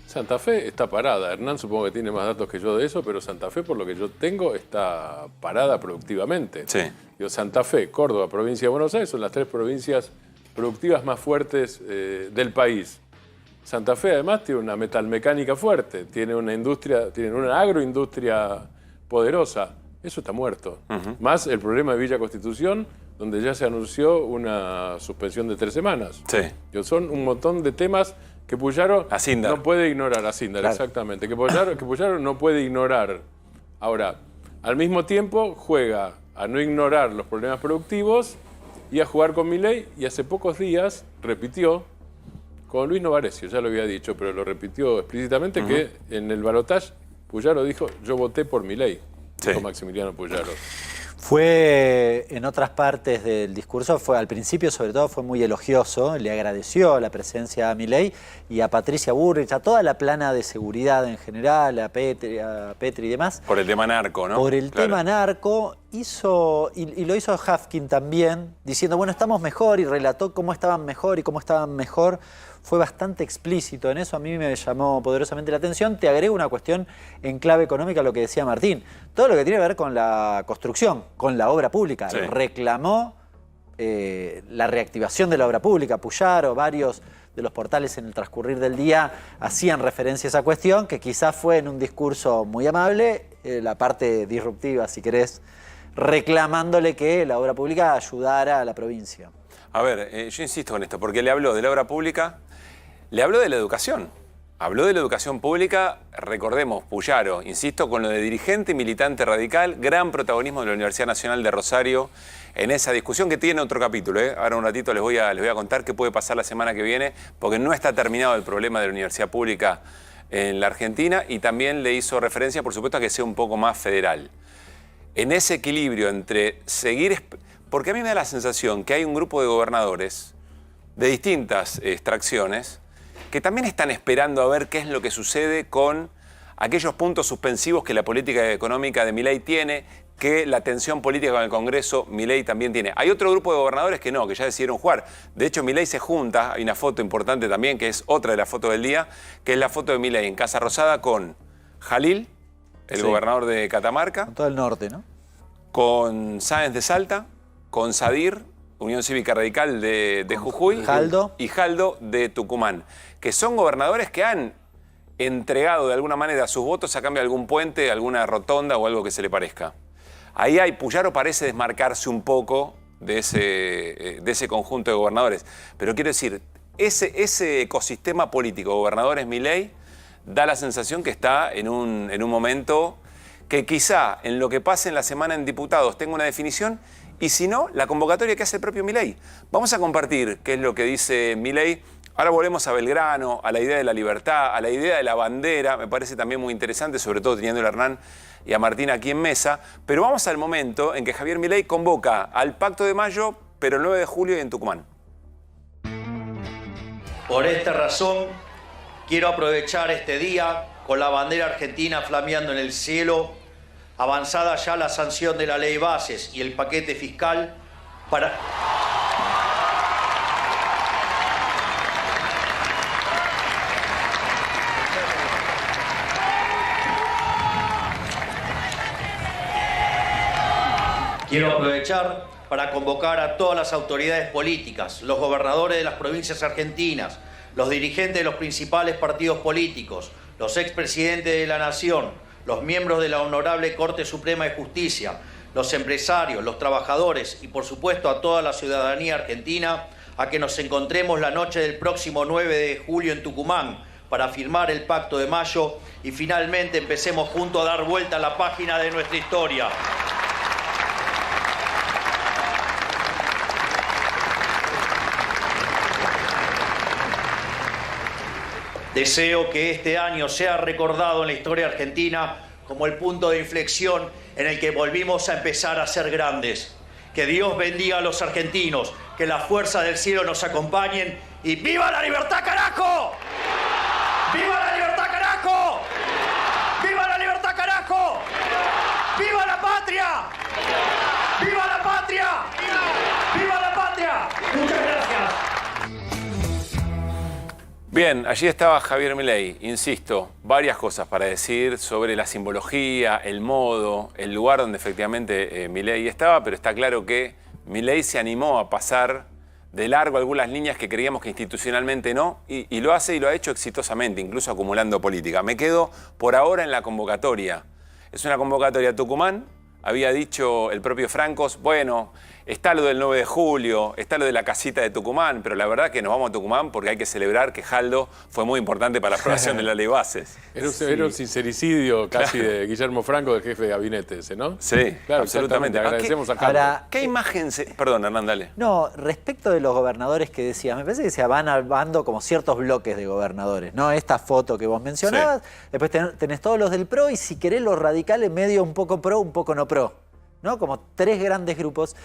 Santa Fe está parada. Hernán supongo que tiene más datos que yo de eso, pero Santa Fe, por lo que yo tengo, está parada productivamente. Sí. Digo, Santa Fe, Córdoba, provincia de Buenos Aires son las tres provincias productivas más fuertes del país. Santa Fe además tiene una metalmecánica fuerte, tiene una industria, tiene una agroindustria poderosa. Eso está muerto. Más el problema de Villa Constitución, donde ya se anunció una suspensión de 3 semanas. Sí. Son un montón de temas que Puyaro no puede ignorar. Asindar, claro. Exactamente. Que Puyaro no puede ignorar. Ahora, al mismo tiempo juega a no ignorar los problemas productivos y a jugar con Milei, y hace pocos días repitió con Luis Novarecio, ya lo había dicho, pero lo repitió explícitamente, que en el balotaje Puyaro dijo, yo voté por Milei. Sí. Dijo Maximiliano Puyaro. Fue, en otras partes del discurso, al principio sobre todo fue muy elogioso, le agradeció la presencia a Milei y a Patricia Bullrich, a toda la plana de seguridad en general, a Petri y demás. Por el tema narco, ¿no? Por el tema narco, hizo, y lo hizo Hafkin también, diciendo, bueno, estamos mejor, y relató cómo estaban mejor y cómo estaban mejor. Fue bastante explícito en eso, a mí me llamó poderosamente la atención. Te agrego una cuestión en clave económica, lo que decía Martín. Todo lo que tiene que ver con la construcción, con la obra pública. Sí. Reclamó la reactivación de la obra pública. Puyaro, varios de los portales en el transcurrir del día hacían referencia a esa cuestión, que quizás fue en un discurso muy amable, la parte disruptiva, si querés, reclamándole que la obra pública ayudara a la provincia. A ver, yo insisto con esto, porque le habló de la obra pública, le habló de la educación. Habló de la educación pública, recordemos, Puyaro, insisto, con lo de dirigente y militante radical, gran protagonismo de la Universidad Nacional de Rosario en esa discusión que tiene otro capítulo. Ahora un ratito les voy a contar qué puede pasar la semana que viene, porque no está terminado el problema de la universidad pública en la Argentina, y también le hizo referencia, por supuesto, a que sea un poco más federal. En ese equilibrio entre seguir... Porque a mí me da la sensación que hay un grupo de gobernadores de distintas extracciones que también están esperando a ver qué es lo que sucede con aquellos puntos suspensivos que la política económica de Milei tiene, que la tensión política con el Congreso Milei también tiene. Hay otro grupo de gobernadores que no, que ya decidieron jugar. De hecho, Milei se junta, hay una foto importante también, que es otra de las fotos del día, que es la foto de Milei en Casa Rosada con Jalil, el gobernador de Catamarca. Con todo el norte, ¿no? Con Sáenz de Salta, con Sadir, Unión Cívica Radical de Jujuy, Jaldo. y Jaldo de Tucumán, que son gobernadores que han entregado de alguna manera sus votos a cambio de algún puente, alguna rotonda o algo que se le parezca. Ahí Puyaro parece desmarcarse un poco de ese conjunto de gobernadores. Pero quiero decir, ese ecosistema político, gobernadores Milei, da la sensación que está en un momento que quizá en lo que pase en la semana en diputados tenga una definición, y si no, la convocatoria que hace el propio Milei. Vamos a compartir qué es lo que dice Milei. Ahora volvemos a Belgrano, a la idea de la libertad, a la idea de la bandera. Me parece también muy interesante, sobre todo teniendo a Hernán y a Martín aquí en mesa. Pero vamos al momento en que Javier Milei convoca al Pacto de Mayo, pero el 9 de julio en Tucumán. Por esta razón, quiero aprovechar este día con la bandera argentina flameando en el cielo, avanzada ya la sanción de la ley bases y el paquete fiscal para... Quiero aprovechar para convocar a todas las autoridades políticas, los gobernadores de las provincias argentinas, los dirigentes de los principales partidos políticos, los expresidentes de la Nación, los miembros de la Honorable Corte Suprema de Justicia, los empresarios, los trabajadores y por supuesto a toda la ciudadanía argentina a que nos encontremos la noche del próximo 9 de julio en Tucumán para firmar el Pacto de Mayo y finalmente empecemos juntos a dar vuelta a la página de nuestra historia. Deseo que este año sea recordado en la historia argentina como el punto de inflexión en el que volvimos a empezar a ser grandes. Que Dios bendiga a los argentinos, que las fuerzas del cielo nos acompañen y ¡viva la libertad, carajo! ¡Viva la libertad, carajo! ¡Viva la libertad, carajo! ¡Viva la patria! ¡Viva la patria! ¡Viva la patria! Muchas gracias. Bien, allí estaba Javier Milei. Insisto, varias cosas para decir sobre la simbología, el modo, el lugar donde efectivamente Milei estaba, pero está claro que Milei se animó a pasar de largo algunas líneas que creíamos que institucionalmente no, y lo hace y lo ha hecho exitosamente, incluso acumulando política. Me quedo por ahora en la convocatoria. Es una convocatoria a Tucumán. Había dicho el propio Francos, bueno, está lo del 9 de julio, está lo de la casita de Tucumán, pero la verdad que nos vamos a Tucumán porque hay que celebrar que Jaldo fue muy importante para la aprobación de la ley bases. Era un sincericidio casi de Guillermo Franco, del jefe de gabinete ese, ¿no? Sí, claro, absolutamente. Agradecemos a Jaldo. Ahora, ¿Qué imagen se...? Perdón, Hernán, dale. No, respecto de los gobernadores que decías, me parece que se van armando como ciertos bloques de gobernadores, ¿no? Esta foto que vos mencionabas, después tenés todos los del PRO y si querés los radicales medio un poco PRO, un poco no PRO, ¿no? Como tres grandes grupos.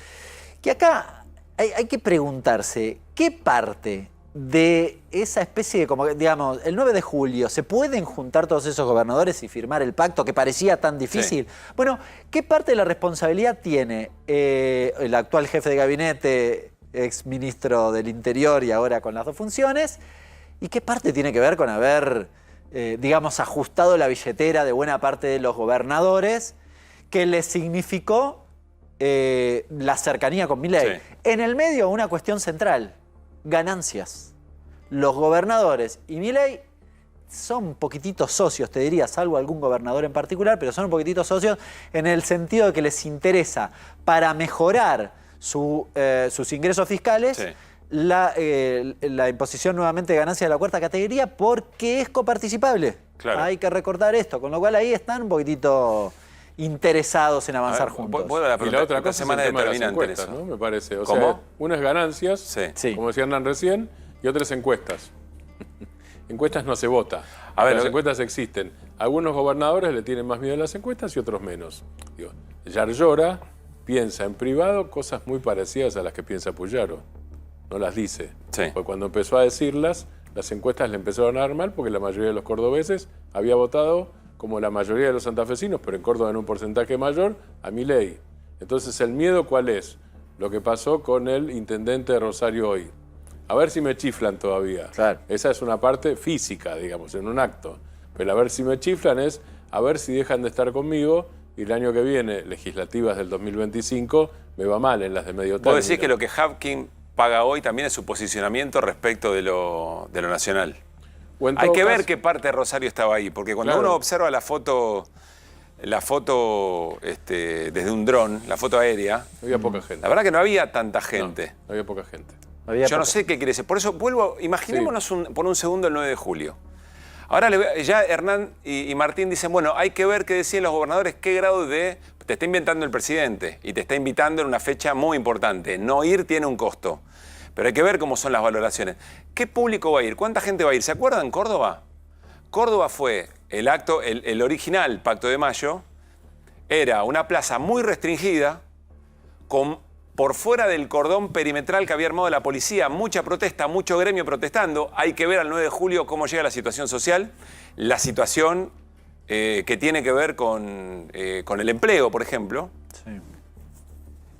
Que acá hay que preguntarse, ¿qué parte de esa especie de, como digamos, el 9 de julio, ¿se pueden juntar todos esos gobernadores y firmar el pacto que parecía tan difícil? Sí. Bueno, ¿qué parte de la responsabilidad tiene el actual jefe de gabinete, ex ministro del Interior y ahora con las dos funciones? ¿Y qué parte tiene que ver con haber, digamos, ajustado la billetera de buena parte de los gobernadores que les significó la cercanía con Milei? Sí. En el medio, una cuestión central. Ganancias. Los gobernadores y Milei son un poquitito socios, te diría, salvo algún gobernador en particular, pero son un poquitito socios en el sentido de que les interesa para mejorar sus ingresos fiscales sí. la imposición nuevamente de ganancias de la cuarta categoría porque es coparticipable. Claro. Hay que recordar esto, con lo cual ahí están un poquitito interesados en avanzar juntos. Y la otra cosa es el tema de las encuestas, ¿no? Me parece. O sea, unas ganancias, sí. como decía Hernán recién, y otras encuestas. Encuestas no se vota. A ver, las encuestas existen. Algunos gobernadores le tienen más miedo a las encuestas y otros menos. Digo, Yarlora piensa en privado cosas muy parecidas a las que piensa Puyaro. No las dice. Sí. Porque cuando empezó a decirlas, las encuestas le empezaron a dar mal porque la mayoría de los cordobeses había votado como la mayoría de los santafesinos, pero en Córdoba en un porcentaje mayor, a Milei. Entonces, ¿el miedo cuál es? Lo que pasó con el intendente de Rosario hoy. A ver si me chiflan todavía. Claro. Esa es una parte física, digamos, en un acto. Pero a ver si me chiflan es a ver si dejan de estar conmigo y el año que viene, legislativas del 2025, me va mal en las de medio término. ¿Vos decís que lo que Hapkin paga hoy también es su posicionamiento respecto de lo nacional? Hay que ver qué parte de Rosario estaba ahí, porque cuando uno observa la foto desde un dron, la foto aérea... Había poca gente. La verdad que no había tanta gente. No había poca gente. Yo no sé qué quiere decir. Por eso vuelvo, imaginémonos por un segundo el 9 de julio. Ahora ya Hernán y Martín dicen, bueno, hay que ver qué decían los gobernadores, qué grado de... Te está inventando el presidente y te está invitando en una fecha muy importante. No ir tiene un costo. Pero hay que ver cómo son las valoraciones. ¿Qué público va a ir? ¿Cuánta gente va a ir? ¿Se acuerdan Córdoba? Córdoba fue el acto, el original Pacto de Mayo, era una plaza muy restringida, por fuera del cordón perimetral que había armado la policía, mucha protesta, mucho gremio protestando. Hay que ver al 9 de julio cómo llega la situación social, la situación que tiene que ver con el empleo, por ejemplo. Sí.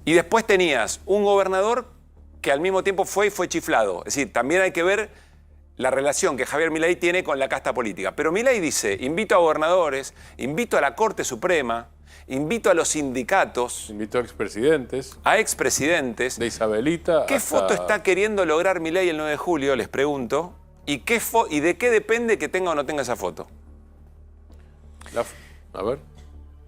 Y después tenías un gobernador que al mismo tiempo fue chiflado. Es decir, también hay que ver la relación que Javier Milei tiene con la casta política. Pero Milei dice, invito a gobernadores, invito a la Corte Suprema, invito a los sindicatos. Invito a expresidentes. A expresidentes. De Isabelita. ¿Qué foto está queriendo lograr Milei el 9 de julio? Les pregunto. ¿Y de qué depende que tenga o no tenga esa foto? A ver.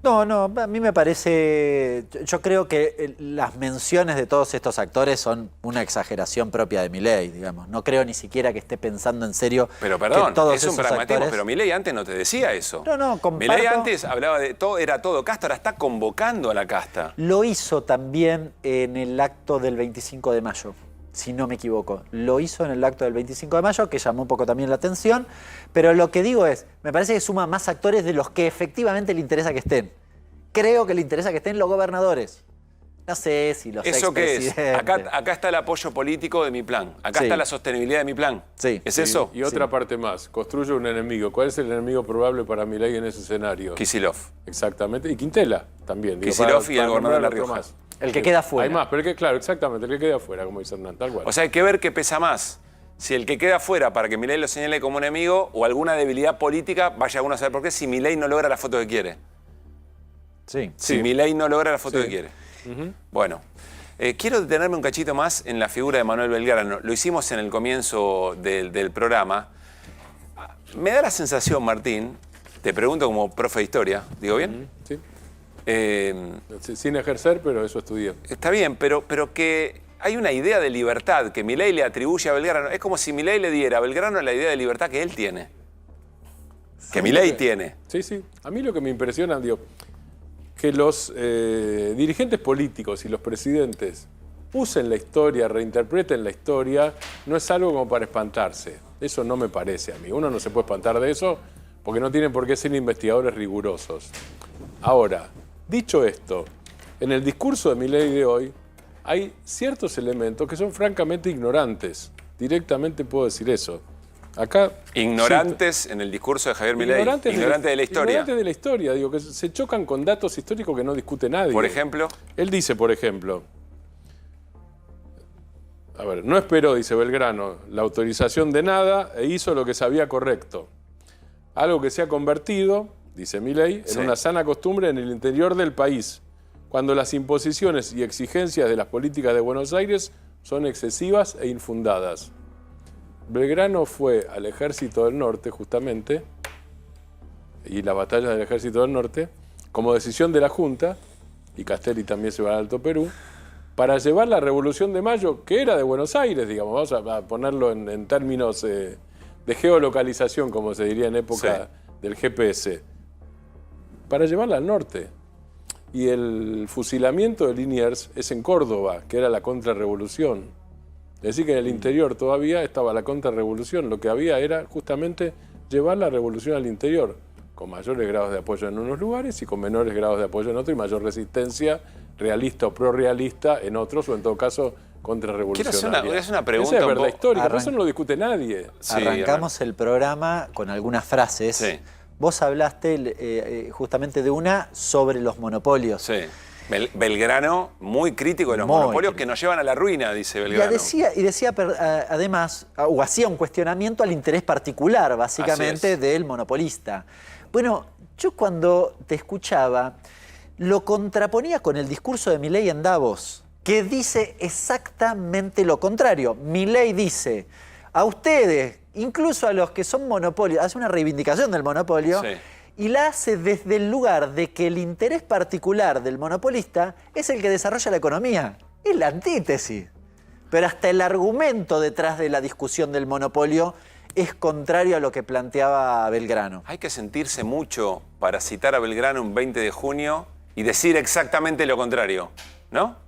No, a mí me parece... Yo creo que las menciones de todos estos actores son una exageración propia de Milei, digamos. No creo ni siquiera que esté pensando en serio. Pero perdón, es un pragmatismo, pero Milei antes no te decía eso. No, comparto. Milei antes hablaba de todo, era todo casta, ahora está convocando a la casta. Lo hizo también en el acto del 25 de mayo, si no me equivoco. Lo hizo en el acto del 25 de mayo, que llamó un poco también la atención. Pero lo que digo es, me parece que suma más actores de los que efectivamente le interesa que estén. Creo que le interesa que estén los gobernadores. No sé si los expresidentes. ¿Eso qué es? Acá está el apoyo político de mi plan. Acá está la sostenibilidad de mi plan. Sí. ¿Es eso? Y otra parte más. Construye un enemigo. ¿Cuál es el enemigo probable para Milei en ese escenario? Kicillof. Exactamente. Y Quintela también. Kicillof y el gobernador de La Rioja. El que queda afuera. Hay más, pero claro, exactamente. El que queda afuera, como dice Hernán, tal cual. O sea, hay que ver qué pesa más. Si el que queda afuera para que Milei lo señale como enemigo o alguna debilidad política, vaya uno a saber por qué, si Milei no logra la foto que quiere. Sí. Si Milei no logra la foto que quiere. Bueno, quiero detenerme un cachito más en la figura de Manuel Belgrano. Lo hicimos en el comienzo del programa. Me da la sensación, Martín, te pregunto como profe de historia, ¿digo bien? Sí. Sin ejercer, pero eso estudié. Está bien, pero que hay una idea de libertad que Milei le atribuye a Belgrano. Es como si Milei le diera a Belgrano la idea de libertad que él tiene. Que Milei tiene. Sí. A mí lo que me impresiona, digo, que los dirigentes políticos y los presidentes usen la historia, reinterpreten la historia, no es algo como para espantarse. Eso no me parece a mí. Uno no se puede espantar de eso porque no tienen por qué ser investigadores rigurosos. Ahora, dicho esto, en el discurso de Milei de hoy hay ciertos elementos que son francamente ignorantes. directamente puedo decir eso. Acá... Ignorantes en el discurso de Javier Milei, ignorantes de la historia. Ignorantes de la historia, digo, que se chocan con datos históricos que no discute nadie. Por ejemplo. Él dice, por ejemplo, a ver, no esperó, dice Belgrano, la autorización de nada e hizo lo que sabía correcto. Algo que se ha convertido, dice Milei, en una sana costumbre en el interior del país, cuando las imposiciones y exigencias de las políticas de Buenos Aires son excesivas e infundadas. Belgrano fue al Ejército del Norte, justamente, y la batalla del Ejército del Norte, como decisión de la Junta, y Castelli también se va al Alto Perú, para llevar la Revolución de Mayo, que era de Buenos Aires, digamos, vamos a ponerlo en términos de geolocalización, como se diría en época del GPS, para llevarla al norte. Y el fusilamiento de Liniers es en Córdoba, que era la contrarrevolución. Es decir, que en el interior todavía estaba la contrarrevolución. Lo que había era justamente llevar la revolución al interior, con mayores grados de apoyo en unos lugares y con menores grados de apoyo en otros, y mayor resistencia realista o prorrealista en otros, o en todo caso contrarrevolucionaria. Quiero hacer una pregunta. Esa es verdad histórica, por eso no lo discute nadie. Sí, arrancamos el programa con algunas frases. Sí. Vos hablaste justamente de una sobre los monopolios. Sí. Belgrano, muy crítico de los monopolios que nos llevan a la ruina, dice Belgrano. Y decía además, o hacía un cuestionamiento al interés particular, básicamente, del monopolista. Bueno, yo cuando te escuchaba, lo contraponía con el discurso de Milei en Davos, que dice exactamente lo contrario. Milei dice, a ustedes, incluso a los que son monopolios, hace una reivindicación del monopolio, y la hace desde el lugar de que el interés particular del monopolista es el que desarrolla la economía. Es la antítesis. Pero hasta el argumento detrás de la discusión del monopolio es contrario a lo que planteaba Belgrano. Hay que sentirse mucho para citar a Belgrano un 20 de junio y decir exactamente lo contrario, ¿no?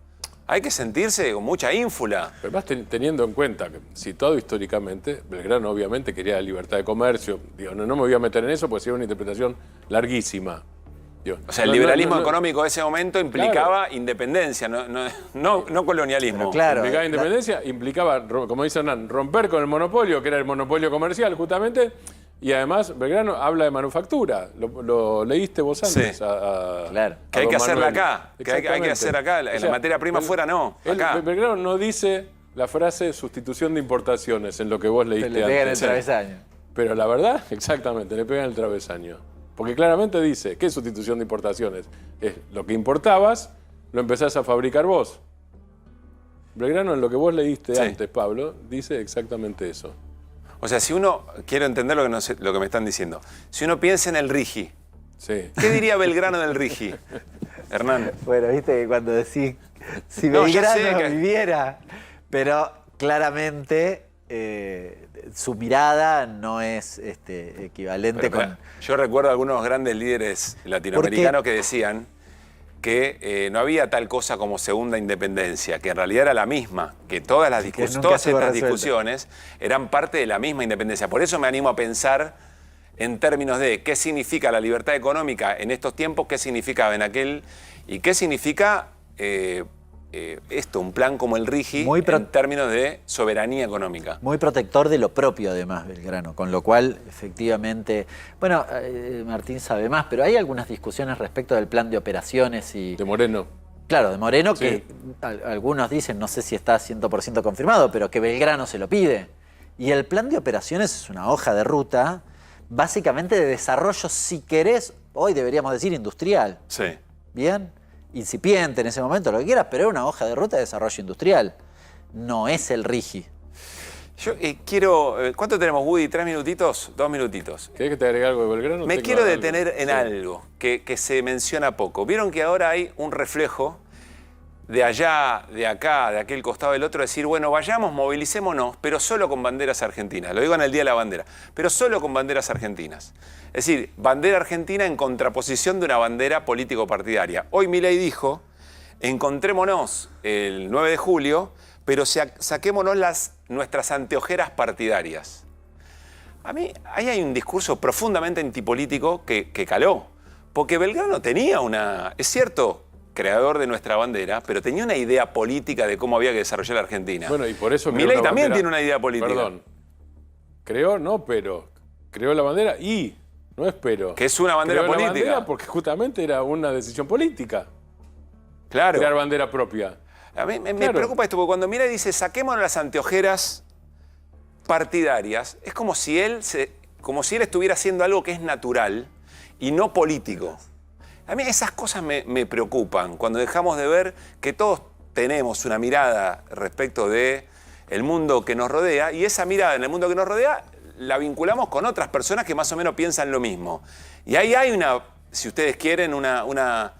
Hay que sentirse con mucha ínfula. Pero además teniendo en cuenta que, situado históricamente, Belgrano obviamente quería la libertad de comercio. Digo, no me voy a meter en eso porque sería una interpretación larguísima. Digo, o sea, el liberalismo económico de ese momento implicaba independencia, no colonialismo. Claro, implicaba independencia, implicaba, como dice Hernán, romper con el monopolio, que era el monopolio comercial justamente. Y además, Belgrano habla de manufactura. Lo leíste vos antes. Claro. Que hay que hacerla acá. Que hay que hacer acá. En la materia prima fuera no. Acá. Belgrano no dice la frase sustitución de importaciones en lo que vos leíste antes. Le pegan el travesaño. Pero la verdad, exactamente, le pegan el travesaño. Porque claramente dice, ¿qué es sustitución de importaciones? Es lo que importabas, lo empezás a fabricar vos. Belgrano, en lo que vos leíste antes, Pablo, dice exactamente eso. O sea, si uno, quiero entender lo que me están diciendo, si uno piensa en el RIGI, ¿qué diría Belgrano del RIGI, Hernán? Bueno, viste que cuando decís, si Belgrano viviera, pero claramente su mirada no es equivalente con... Yo recuerdo a algunos grandes líderes latinoamericanos que decían que no había tal cosa como segunda independencia, que en realidad era la misma, que todas estas discusiones eran parte de la misma independencia. Por eso me animo a pensar en términos de qué significa la libertad económica en estos tiempos, qué significaba en aquel, y qué significa un plan como el RIGI en términos de soberanía económica. Muy protector de lo propio, además, Belgrano, con lo cual, efectivamente... Bueno, Martín sabe más, pero hay algunas discusiones respecto del plan de operaciones y... De Moreno. Claro, de Moreno, que algunos dicen, no sé si está 100% confirmado, pero que Belgrano se lo pide. Y el plan de operaciones es una hoja de ruta, básicamente de desarrollo, si querés, hoy deberíamos decir industrial. Sí. ¿Bien? Incipiente en ese momento, lo que quieras, pero es una hoja de ruta de desarrollo industrial. No es el RIGI. Yo quiero... ¿Cuánto tenemos, Woody? ¿3 minutitos? 2 minutitos. ¿Querés que te agregue algo de Belgrano? Me quiero detener en algo que se menciona poco. Vieron que ahora hay un reflejo de allá, de acá, de aquel costado del otro, decir, bueno, vayamos, movilicémonos, pero solo con banderas argentinas. Lo digo en el Día de la Bandera, pero solo con banderas argentinas. Es decir, bandera argentina en contraposición de una bandera político-partidaria. Hoy Milei dijo, encontrémonos el 9 de julio, pero saquémonos nuestras anteojeras partidarias. A mí, ahí hay un discurso profundamente antipolítico que caló. Porque Belgrano tenía una... Es cierto, creador de nuestra bandera, pero tenía una idea política de cómo había que desarrollar la Argentina. Bueno, y por eso Milei también tiene una idea política. Perdón. Creó la bandera y, no espero. Que es una bandera creó política. La bandera porque justamente era una decisión política. Claro. Crear bandera propia. A mí me preocupa esto, porque cuando Milei dice saquémonos las anteojeras partidarias, es como si él estuviera haciendo algo que es natural y no político. A mí esas cosas me preocupan, cuando dejamos de ver que todos tenemos una mirada respecto de el mundo que nos rodea, y esa mirada en el mundo que nos rodea la vinculamos con otras personas que más o menos piensan lo mismo. Y ahí hay una, si ustedes quieren, una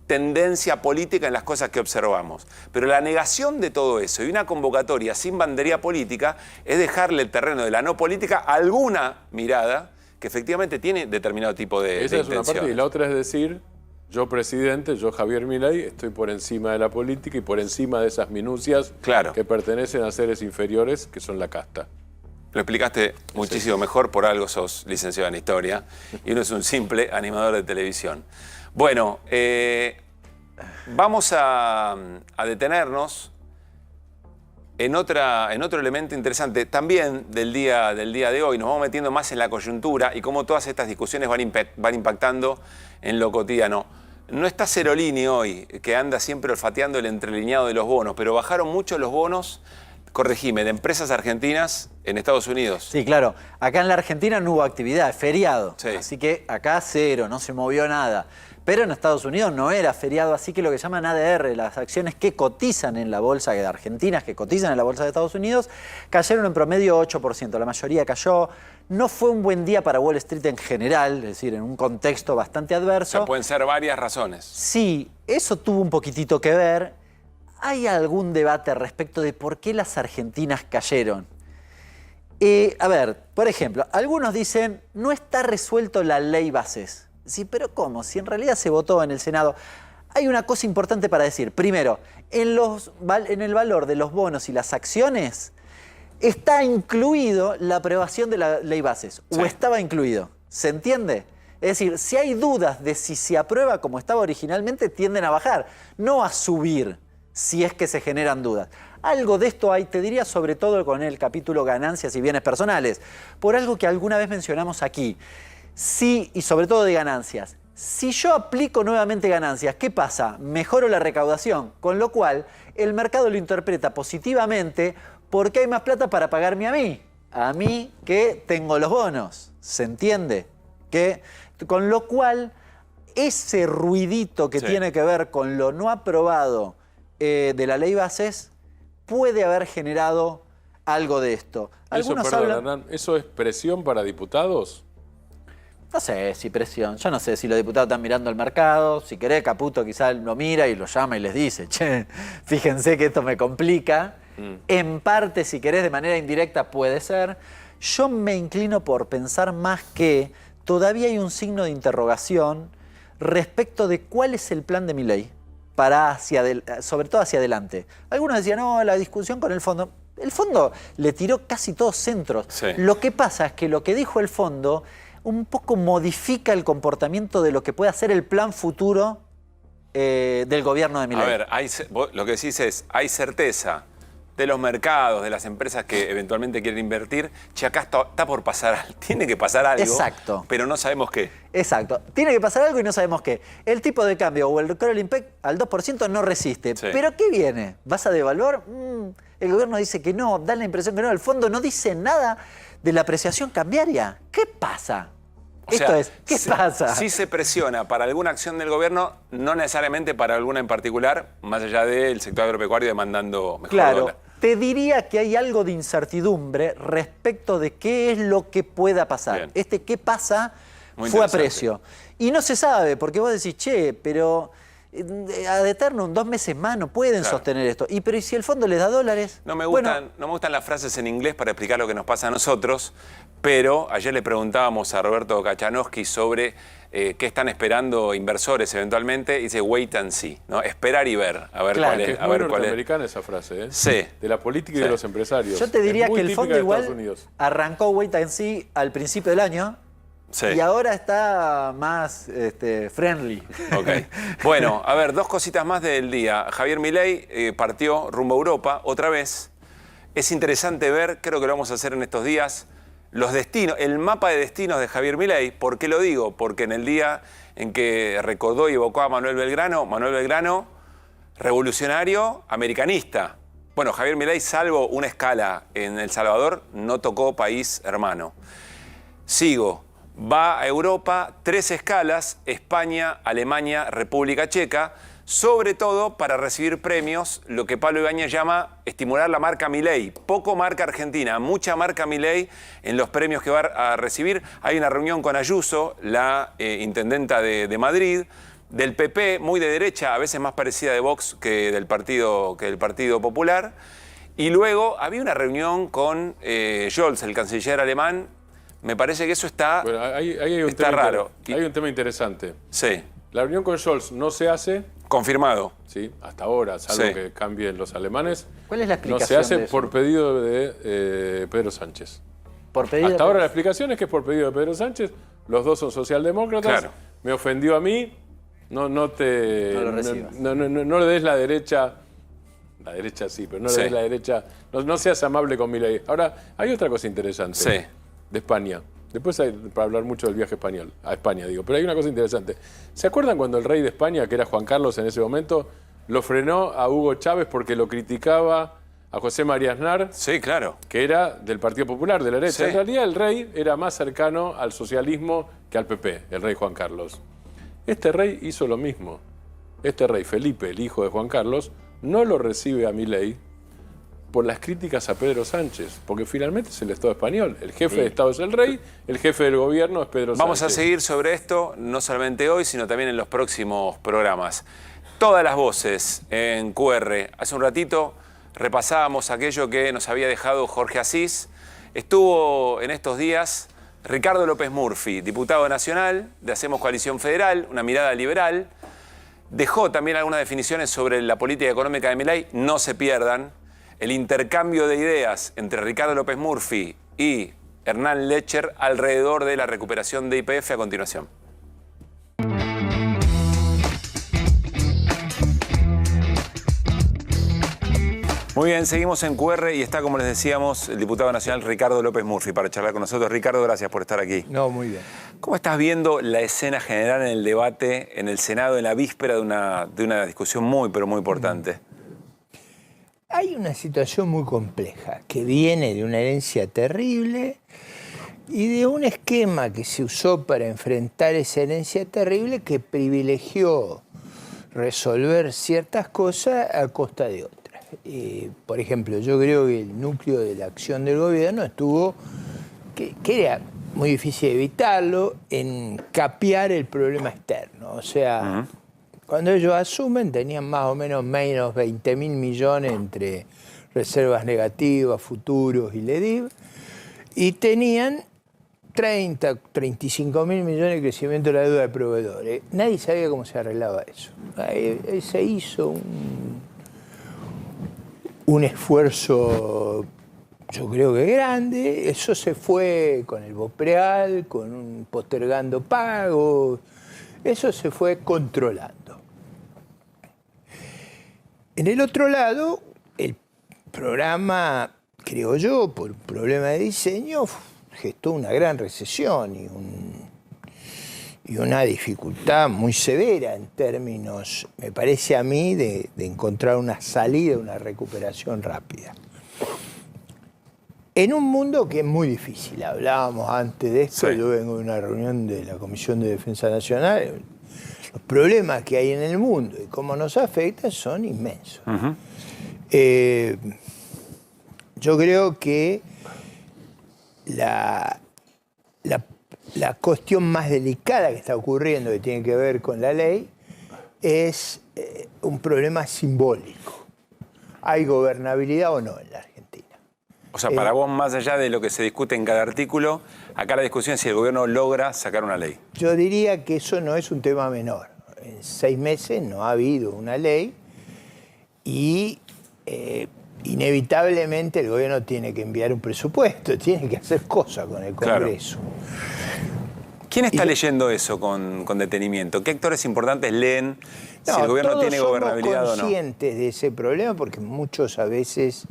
tendencia política en las cosas que observamos. Pero la negación de todo eso y una convocatoria sin bandería política es dejarle el terreno de la no política a alguna mirada que efectivamente tiene determinado tipo de Esa es una parte, y intenciones. la otra es decir, yo presidente, yo Javier Milei, estoy por encima de la política y por encima de esas minucias que pertenecen a seres inferiores, que son la casta. Lo explicaste muchísimo mejor, por algo sos licenciado en Historia y uno es un simple animador de televisión. Bueno, vamos a detenernos en otro elemento interesante también del día de hoy. Nos vamos metiendo más en la coyuntura y cómo todas estas discusiones van impactando en lo cotidiano. No está Cerolini hoy, que anda siempre olfateando el entrelineado de los bonos, pero bajaron mucho los bonos, corregime, de empresas argentinas en Estados Unidos. Sí, claro. Acá en la Argentina no hubo actividad, es feriado. Sí. Así que acá cero, no se movió nada. Pero en Estados Unidos no era feriado, así que lo que llaman ADR, las acciones que cotizan en la bolsa de argentinas, que cotizan en la bolsa de Estados Unidos, cayeron en promedio 8%. La mayoría cayó. No fue un buen día para Wall Street en general, es decir, en un contexto bastante adverso. O sea, pueden ser varias razones. Sí, eso tuvo un poquitito que ver. ¿Hay algún debate respecto de por qué las argentinas cayeron? A ver, por ejemplo, algunos dicen, no está resuelto la ley bases. Sí, pero ¿cómo? Si en realidad se votó en el Senado. Hay una cosa importante para decir. Primero, en el valor de los bonos y las acciones está incluido la aprobación de la ley bases. Sí. O estaba incluido. ¿Se entiende? Es decir, si hay dudas de si se aprueba como estaba originalmente, tienden a bajar, no a subir, si es que se generan dudas. Algo de esto hay, te diría, sobre todo con el capítulo ganancias y bienes personales, por algo que alguna vez mencionamos aquí. Sí, y sobre todo de ganancias. Si yo aplico nuevamente ganancias, ¿qué pasa? Mejoro la recaudación, con lo cual el mercado lo interpreta positivamente porque hay más plata para pagarme a mí que tengo los bonos. ¿Se entiende? Con lo cual, ese ruidito que tiene que ver con lo no aprobado de la ley bases puede haber generado algo de esto. Algunos Hernán, ¿eso es presión para diputados? No sé si presión. Yo no sé si los diputados están mirando el mercado. Si querés, Caputo quizás lo mira y lo llama y les dice, che, fíjense que esto me complica. En parte, si querés, de manera indirecta puede ser. Yo me inclino por pensar más que todavía hay un signo de interrogación respecto de cuál es el plan de Milei sobre todo hacia adelante. Algunos decían, no, la discusión con el fondo. El fondo le tiró casi todos centros. Sí. Lo que pasa es que lo que dijo el fondo un poco modifica el comportamiento de lo que puede hacer el plan futuro del gobierno de Milei. A ver, lo que decís es, hay certeza de los mercados, de las empresas que eventualmente quieren invertir, che, acá está por pasar, tiene que pasar algo, exacto, pero no sabemos qué. Exacto, tiene que pasar algo y no sabemos qué. El tipo de cambio o el Crawling Peg al 2% no resiste. Sí. ¿Pero qué viene? ¿Vas a devaluar? El gobierno dice que no, da la impresión que no, el fondo no dice nada de la apreciación cambiaria. ¿Qué pasa? ¿Qué pasa? Si se presiona para alguna acción del gobierno, no necesariamente para alguna en particular, más allá del sector agropecuario demandando mejor dólar. Te diría que hay algo de incertidumbre respecto de qué es lo que pueda pasar. Bien. ¿Qué pasa? Muy fue a precio. Y no se sabe, porque vos decís, che, pero ad eternum, 2 meses más no pueden sostener esto. Pero ¿y si el fondo les da dólares? No me gustan las frases en inglés para explicar lo que nos pasa a nosotros, pero ayer le preguntábamos a Roberto Kachanowski sobre qué están esperando inversores eventualmente, y dice wait and see, ¿no? Esperar y ver, a ver cuál es. Es muy norteamericana esa frase, ¿eh? Sí. De la política y de los empresarios. Yo te diría que el fondo igual arrancó wait and see al principio del año. Sí. Y ahora está más friendly. Ok. Bueno, a ver, dos cositas más del día. Javier Milei partió rumbo a Europa otra vez. Es interesante ver, creo que lo vamos a hacer en estos días, los destinos, el mapa de destinos de Javier Milei. ¿Por qué lo digo? Porque en el día en que recordó y evocó a Manuel Belgrano, revolucionario, americanista. Bueno, Javier Milei, salvo una escala en El Salvador, no tocó país hermano. Sigo. Va a Europa, 3 escalas, España, Alemania, República Checa, sobre todo para recibir premios, lo que Pablo Ibáñez llama estimular la marca Milei. Poco marca Argentina, mucha marca Milei en los premios que va a recibir. Hay una reunión con Ayuso, la intendenta de Madrid, del PP, muy de derecha, a veces más parecida de Vox que del Partido Popular. Y luego había una reunión con Scholz, el canciller alemán. Me parece que eso está, bueno, ahí hay un está tema raro. Hay un tema interesante. Sí, La reunión con Scholz no se hace, confirmado. ¿sí? Hasta ahora, salvo Sí. que cambien los alemanes. ¿Cuál es la No explicación se hace de eso? por pedido de Pedro Sánchez. Por pedido Hasta de- ahora la explicación es que es por pedido de Pedro Sánchez. Los dos son socialdemócratas. Claro. Me ofendió a mí. No No lo recibas. no le des la derecha. La derecha sí, pero no Sí. le des la derecha. No seas amable con Milei. Ahora, hay otra cosa interesante. Sí. De España. Después hay para hablar mucho del viaje español. A España, digo. Pero hay una cosa interesante. ¿Se acuerdan cuando el rey de España, que era Juan Carlos en ese momento, lo frenó a Hugo Chávez porque lo criticaba a José María Aznar? Sí, claro. Que era del Partido Popular, de la derecha. Sí. En realidad el rey era más cercano al socialismo que al PP, el rey Juan Carlos. Este rey hizo lo mismo. Este rey, Felipe, el hijo de Juan Carlos, no lo recibe a Milei por las críticas a Pedro Sánchez, porque finalmente es el Estado español. El jefe de Estado es el rey, el jefe del gobierno es Pedro Vamos a Sánchez. seguir sobre esto, no solamente hoy, sino también en los próximos programas. Todas las voces en QR. Hace un ratito repasábamos aquello que nos había dejado Jorge Asís. Estuvo en estos días Ricardo López Murphy, diputado nacional de Hacemos Coalición Federal, una mirada liberal. Dejó también algunas definiciones sobre la política económica de Milei. No se pierdan el intercambio de ideas entre Ricardo López Murphy y Hernán Lecher alrededor de la recuperación de YPF a continuación. Muy bien, seguimos en QR y está, como les decíamos, el diputado nacional Ricardo López Murphy para charlar con nosotros. Ricardo, gracias por estar aquí. No, muy bien. ¿Cómo estás viendo la escena general en el debate en el Senado en la víspera de una discusión muy, pero muy importante? Hay una situación muy compleja que viene de una herencia terrible y de un esquema que se usó para enfrentar esa herencia terrible que privilegió resolver ciertas cosas a costa de otras. Por ejemplo, yo creo que el núcleo de la acción del gobierno estuvo, que era muy difícil evitarlo, en capear el problema externo. O sea, cuando ellos asumen tenían más o menos 20.000 millones entre reservas negativas, futuros y LEDIV, y tenían 35.000 millones de crecimiento de la deuda de proveedores. Nadie sabía cómo se arreglaba eso. Ahí se hizo un esfuerzo, yo creo que grande. Eso se fue con el BOPREAL, postergando pagos. Eso se fue controlando. En el otro lado, el programa, creo yo, por problema de diseño, gestó una gran recesión y una dificultad muy severa en términos, me parece a mí, de encontrar una salida, una recuperación rápida. En un mundo que es muy difícil, hablábamos antes de esto, Sí. yo vengo de una reunión de la Comisión de Defensa Nacional, los problemas que hay en el mundo y cómo nos afectan son inmensos. Yo creo que la cuestión más delicada que está ocurriendo, que tiene que ver con la ley, es un problema simbólico. ¿Hay gobernabilidad o no en la Argentina? O sea, para vos, más allá de lo que se discute en cada artículo, acá la discusión es si el gobierno logra sacar una ley. Yo diría que eso no es un tema menor. En 6 meses no ha habido una ley y inevitablemente el gobierno tiene que enviar un presupuesto, tiene que hacer cosas con el Congreso. ¿Quién está leyendo eso con detenimiento? ¿Qué actores importantes leen si el gobierno tiene gobernabilidad o no? Somos conscientes de ese problema porque muchos a veces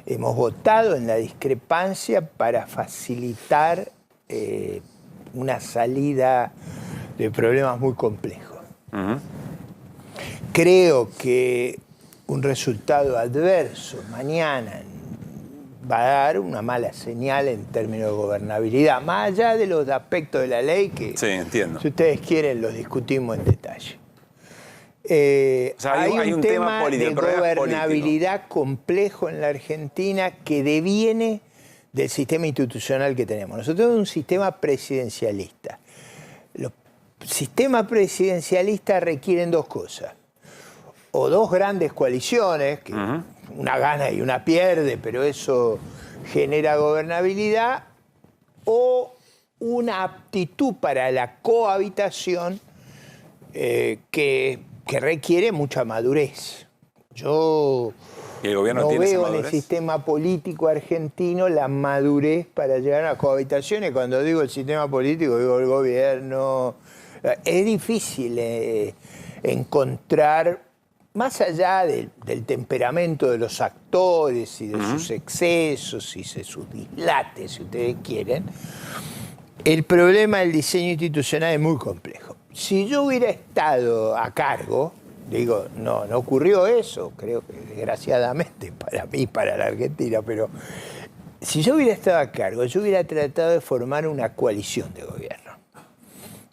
hemos votado en la discrepancia para facilitar una salida de problemas muy complejos. Creo que un resultado adverso mañana va a dar una mala señal en términos de gobernabilidad, más allá de los aspectos de la ley que, sí, entiendo, si ustedes quieren, los discutimos en detalle. O sea, hay un tema político, de gobernabilidad complejo en la Argentina que deviene del sistema institucional que tenemos. Nosotros tenemos un sistema presidencialista. Los sistemas presidencialistas requieren dos cosas. O dos grandes coaliciones, que una gana y una pierde, pero eso genera gobernabilidad, o una aptitud para la cohabitación que requiere mucha madurez. Yo ¿Y el gobierno no tiene esa veo en el madurez? sistema político argentino la madurez para llegar a cohabitaciones. Cuando digo el sistema político, digo el gobierno. Es difícil encontrar, más allá del temperamento de los actores y de sus excesos y de sus dislates, si ustedes quieren, el problema del diseño institucional es muy complejo. Si yo hubiera estado a cargo, digo, no ocurrió eso, creo que desgraciadamente para mí, para la Argentina, pero si yo hubiera estado a cargo, yo hubiera tratado de formar una coalición de gobierno.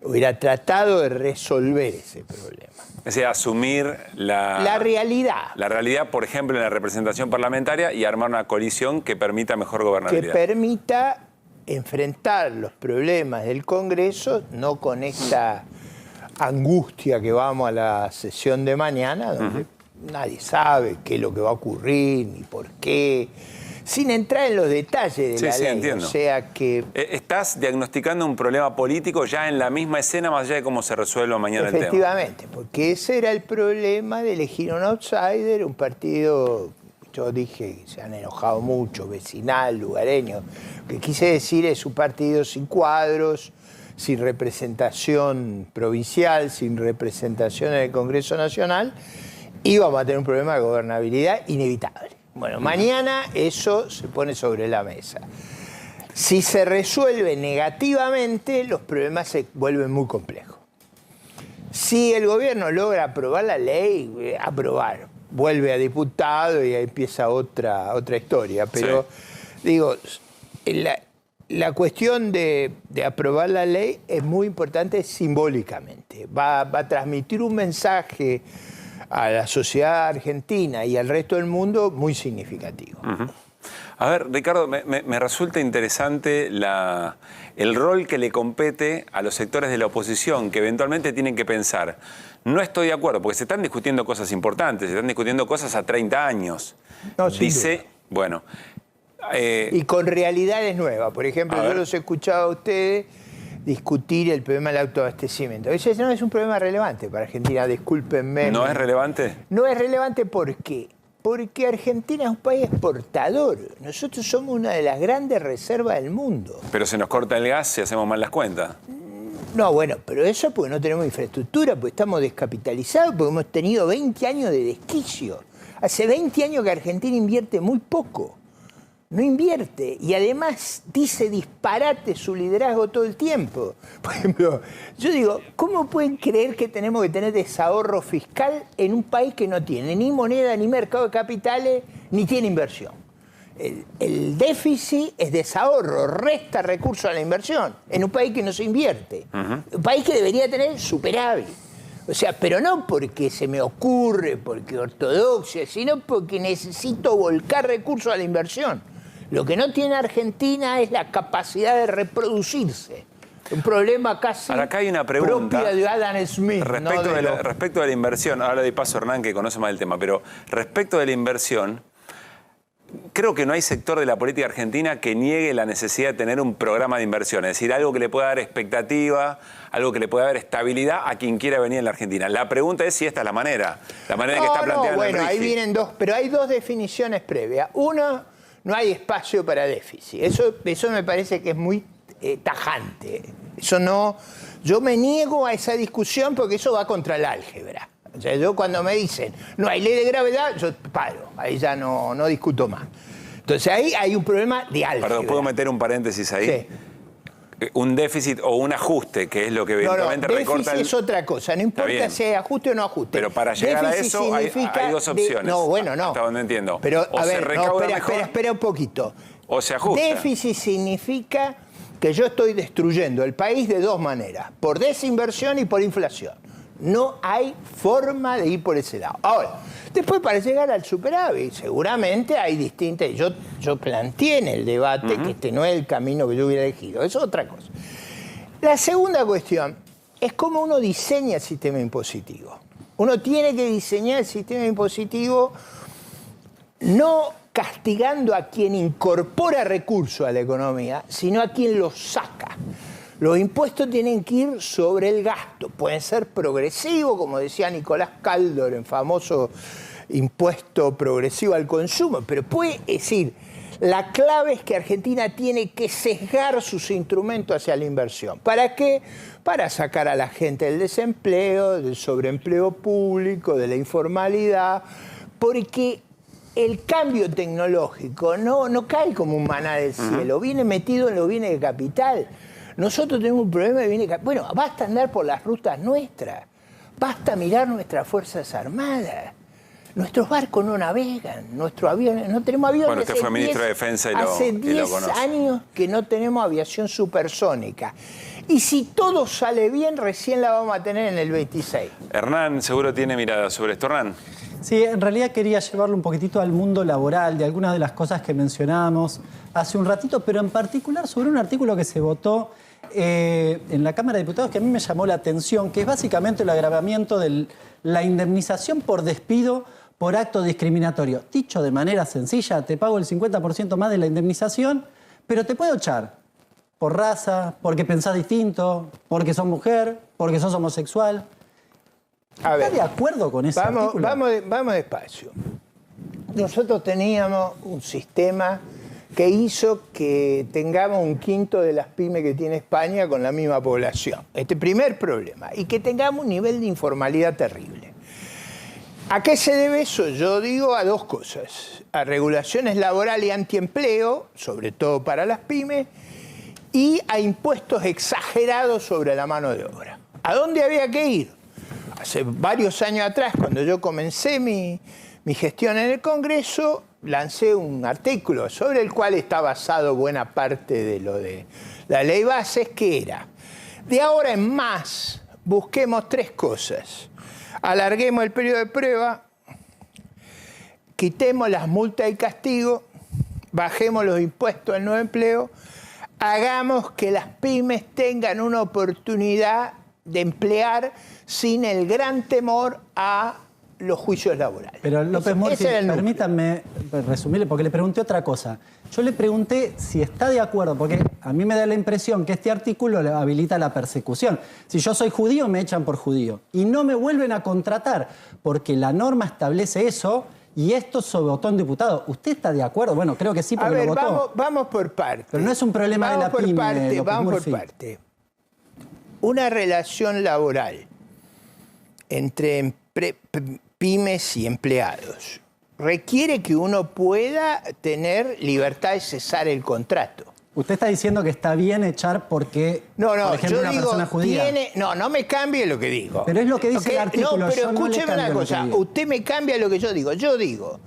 Hubiera tratado de resolver ese problema. Es decir, asumir la realidad. La realidad, por ejemplo, en la representación parlamentaria y armar una coalición que permita mejor gobernabilidad. Que permita enfrentar los problemas del Congreso, no con esta angustia que vamos a la sesión de mañana, donde nadie sabe qué es lo que va a ocurrir, ni por qué, sin entrar en los detalles de la ley. Entiendo. O sea que... Estás diagnosticando un problema político ya en la misma escena, más allá de cómo se resuelva mañana el tema. Efectivamente, porque ese era el problema de elegir un outsider, un partido, yo dije, se han enojado mucho, vecinal, lugareño. Lo que quise decir es un partido sin cuadros, sin representación provincial, sin representación en el Congreso Nacional, íbamos a tener un problema de gobernabilidad inevitable. Bueno, mañana eso se pone sobre la mesa. Si se resuelve negativamente, los problemas se vuelven muy complejos. Si el gobierno logra aprobar la ley, vuelve a diputado y ahí empieza otra historia. Pero, digo, la cuestión de aprobar la ley es muy importante simbólicamente. Va a transmitir un mensaje a la sociedad argentina y al resto del mundo muy significativo. A ver, Ricardo, me resulta interesante el rol que le compete a los sectores de la oposición, que eventualmente tienen que pensar, no estoy de acuerdo, porque se están discutiendo cosas importantes, se están discutiendo cosas a 30 años. No, sin duda. Bueno... y con realidades nuevas. Por ejemplo, yo los he escuchado a ustedes discutir el problema del autoabastecimiento. Ese no es un problema relevante para Argentina, discúlpenme. ¿No es relevante? No es relevante, ¿por qué? Porque Argentina es un país exportador. Nosotros somos una de las grandes reservas del mundo. Pero se nos corta el gas si hacemos mal las cuentas. No, bueno, pero eso porque no tenemos infraestructura, porque estamos descapitalizados, porque hemos tenido 20 años de desquicio. Hace 20 años que Argentina invierte muy poco. No invierte y además dice disparate su liderazgo todo el tiempo. Por ejemplo, yo digo, ¿cómo pueden creer que tenemos que tener desahorro fiscal en un país que no tiene ni moneda, ni mercado de capitales, ni tiene inversión? El déficit es desahorro, resta recursos a la inversión en un país que no se invierte. Un país que debería tener superávit. O sea, pero no porque se me ocurre, porque ortodoxia, sino porque necesito volcar recursos a la inversión. Lo que no tiene Argentina es la capacidad de reproducirse. Un problema casi ahora, acá hay una pregunta propia de Adam Smith. Respecto de la inversión, ahora de paso Hernán que conoce más el tema, pero respecto de la inversión, creo que no hay sector de la política argentina que niegue la necesidad de tener un programa de inversión, es decir, algo que le pueda dar expectativa, algo que le pueda dar estabilidad a quien quiera venir en la Argentina. La pregunta es si esta es la manera que está planteada. Bueno, ahí vienen dos, pero hay dos definiciones previas. Uno, no hay espacio para déficit. Eso me parece que es muy tajante. Eso no, yo me niego a esa discusión porque eso va contra el álgebra. O sea, yo cuando me dicen, no hay ley de gravedad, yo paro, ahí ya no discuto más. Entonces ahí hay un problema de álgebra. Perdón, ¿puedo meter un paréntesis ahí? Sí. Un déficit o un ajuste, que es lo que eventualmente recorta déficit es otra cosa, no importa si hay ajuste o no ajuste. Pero para llegar a déficit eso hay dos opciones. No, bueno, no. Hasta donde entiendo. Pero, o a se ver, recauda mejor, espera un poquito. O se ajusta. Déficit significa que yo estoy destruyendo el país de dos maneras, por desinversión y por inflación. No hay forma de ir por ese lado. Ahora, después para llegar al superávit, seguramente hay distintas... Yo planteé en el debate que este no es el camino que yo hubiera elegido, es otra cosa. La segunda cuestión es cómo uno diseña el sistema impositivo. Uno tiene que diseñar el sistema impositivo no castigando a quien incorpora recursos a la economía, sino a quien los saca. Los impuestos tienen que ir sobre el gasto. Pueden ser progresivos, como decía Nicolás Caldor, en famoso impuesto progresivo al consumo, pero puede decir, la clave es que Argentina tiene que sesgar sus instrumentos hacia la inversión. ¿Para qué? Para sacar a la gente del desempleo, del sobreempleo público, de la informalidad, porque el cambio tecnológico no cae como un maná del cielo, viene metido en los bienes de capital. Nosotros tenemos un problema de bienes de capital. Bueno, basta andar por las rutas nuestras, basta mirar nuestras Fuerzas Armadas. Nuestros barcos no navegan, nuestros aviones, no tenemos aviones. Bueno, usted fue ministro de Defensa y hace lo 10 conoce. años que no tenemos aviación supersónica. Y si todo sale bien, recién la vamos a tener en el 26. Hernán seguro tiene mirada sobre esto. Hernán. Sí, en realidad quería llevarlo un poquitito al mundo laboral, de algunas de las cosas que mencionábamos hace un ratito, pero en particular sobre un artículo que se votó en la Cámara de Diputados que a mí me llamó la atención, que es básicamente el agravamiento de la indemnización por despido por acto discriminatorio. Dicho de manera sencilla, te pago el 50% más de la indemnización, pero te puedo echar por raza, porque pensás distinto, porque sos mujer, porque sos homosexual. ¿Estás de acuerdo con ese artículo? Vamos despacio. Nosotros teníamos un sistema que hizo que tengamos un quinto de las pymes que tiene España con la misma población. Este primer problema. Y que tengamos un nivel de informalidad terrible. ¿A qué se debe eso? Yo digo a dos cosas. A regulaciones laborales y antiempleo, sobre todo para las pymes, y a impuestos exagerados sobre la mano de obra. ¿A dónde había que ir? Hace varios años atrás, cuando yo comencé mi gestión en el Congreso, lancé un artículo sobre el cual está basado buena parte de lo de la ley bases, que era, de ahora en más, busquemos tres cosas. Alarguemos el periodo de prueba, quitemos las multas y castigos, bajemos los impuestos al nuevo empleo, hagamos que las pymes tengan una oportunidad de emplear sin el gran temor a los juicios laborales. Pero López Murphy, permítanme resumirle, porque le pregunté otra cosa. Yo le pregunté si está de acuerdo, porque a mí me da la impresión que este artículo le habilita la persecución. Si yo soy judío, me echan por judío. Y no me vuelven a contratar, porque la norma establece eso, y esto se votó en diputado. ¿Usted está de acuerdo? Bueno, creo que sí, porque lo votó. Vamos por parte. Pero no es un problema de la pyme, Vamos por parte. Una relación laboral entre pymes y empleados requiere que uno pueda tener libertad de cesar el contrato. Usted está diciendo que está bien echar porque, por ejemplo, una persona judía... No me cambie lo que digo. Pero es lo que dice el artículo. No, pero escúcheme una cosa. Usted me cambia lo que yo digo. Yo digo,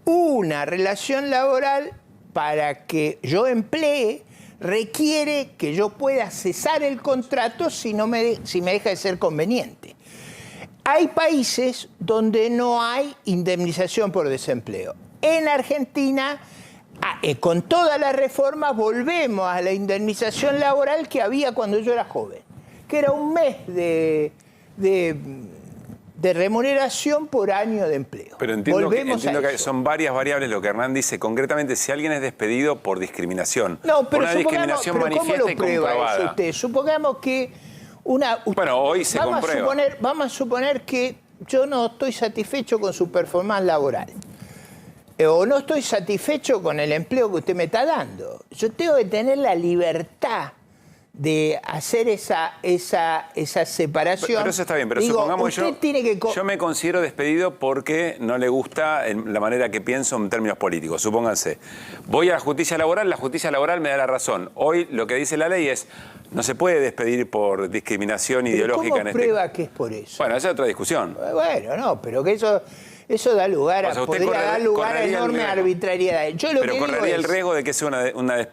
una relación laboral para que yo emplee requiere que yo pueda cesar el contrato si me deja de ser conveniente. Hay países donde no hay indemnización por desempleo. En Argentina, con todas las reformas, volvemos a la indemnización laboral que había cuando yo era joven, que era un mes de remuneración por año de empleo. Pero entiendo que son varias variables lo que Hernán dice. Concretamente, si alguien es despedido por discriminación, por una discriminación manifiesta y comprobada. Usted? Supongamos que bueno, hoy se comprueba. Vamos a suponer que yo no estoy satisfecho con su performance laboral. O no estoy satisfecho con el empleo que usted me está dando. Yo tengo que tener la libertad de hacer esa separación. Pero eso está bien, pero digo, supongamos usted tiene que yo me considero despedido porque no le gusta la manera que pienso en términos políticos. Supónganse, voy a la justicia laboral me da la razón. Hoy lo que dice la ley es, no se puede despedir por discriminación ideológica. ¿Cómo prueba que es por eso? Bueno, esa es otra discusión. Bueno, no, pero que eso da lugar podría dar lugar a enorme arbitrariedad. Pero correría el riesgo de que sea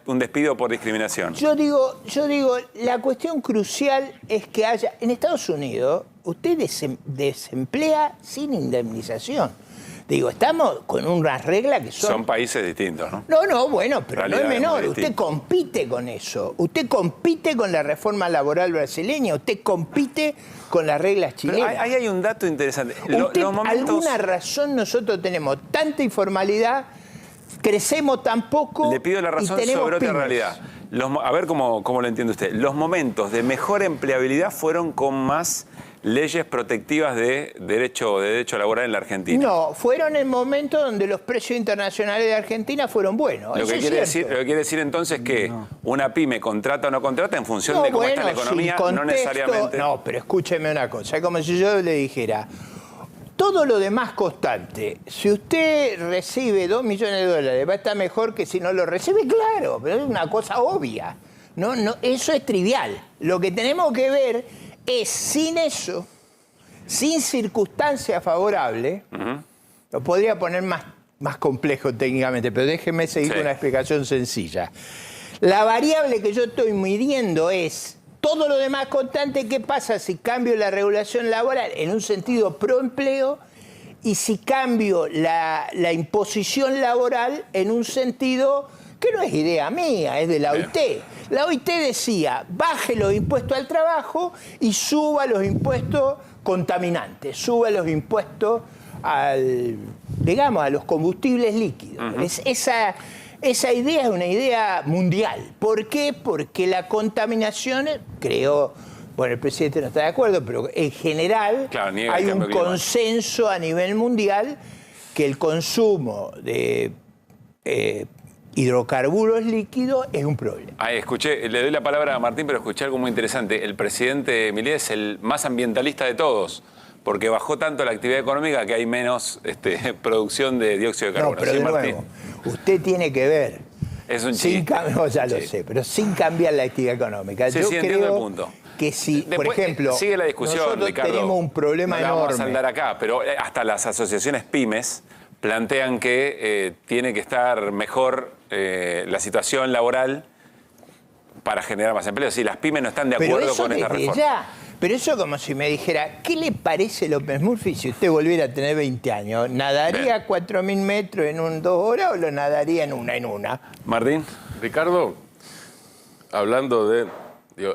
un despido por discriminación. Yo digo, la cuestión crucial es que haya... En Estados Unidos, usted desemplea sin indemnización. Digo, estamos con unas reglas que son... Son países distintos, ¿no? No, bueno, pero no es menor. Usted compite con eso. Usted compite con la reforma laboral brasileña. Usted compite con las reglas chilenas. Pero ahí hay un dato interesante. Alguna razón nosotros tenemos tanta informalidad, crecemos tan poco. Le pido la razón y tenemos sobre otra pymes. realidad. A ver cómo lo entiende usted. Los momentos de mejor empleabilidad fueron con más leyes protectivas de derecho laboral en la Argentina. No, fueron en momentos donde los precios internacionales de Argentina fueron buenos. Lo que quiere decir entonces que una pyme contrata o no contrata en función de cómo está la economía, no necesariamente. No, pero escúcheme una cosa, es como si yo le dijera, todo lo demás constante, si usted recibe $2 millones, ¿va a estar mejor que si no lo recibe? Claro, pero es una cosa obvia. No, eso es trivial. Lo que tenemos que ver es sin eso, sin circunstancias favorables, lo podría poner más complejo técnicamente, pero déjeme seguir con una explicación sencilla. La variable que yo estoy midiendo es todo lo demás constante. ¿Qué pasa si cambio la regulación laboral en un sentido pro empleo y si cambio la imposición laboral en un sentido que no es idea mía, es de la OIT? La OIT decía, baje los impuestos al trabajo y suba los impuestos contaminantes, suba los impuestos a los combustibles líquidos. Esa idea es una idea mundial. ¿Por qué? Porque la contaminación bueno, el presidente no está de acuerdo, pero en general hay un consenso a nivel mundial que el consumo de hidrocarburos líquidos es un problema. Le doy la palabra a Martín, pero escuché algo muy interesante. El presidente Milei es el más ambientalista de todos, porque bajó tanto la actividad económica que hay menos producción de dióxido de carbono. No, pero de nuevo, usted tiene que ver. Es un chiste. Ya lo sé, pero sin cambiar la actividad económica. Yo entiendo el punto. Que si, Después, por ejemplo, sigue la discusión, nosotros Ricardo, tenemos un problema no la enorme. vamos a andar acá, pero hasta las asociaciones pymes plantean que tiene que estar mejor la situación laboral para generar más empleo. Si las pymes no están de acuerdo con esta reforma. Pero eso como si me dijera, ¿qué le parece López Murphy si usted volviera a tener 20 años? ¿Nadaría 4.000 metros en 2 horas o lo nadaría en una? Martín. Ricardo, hablando de...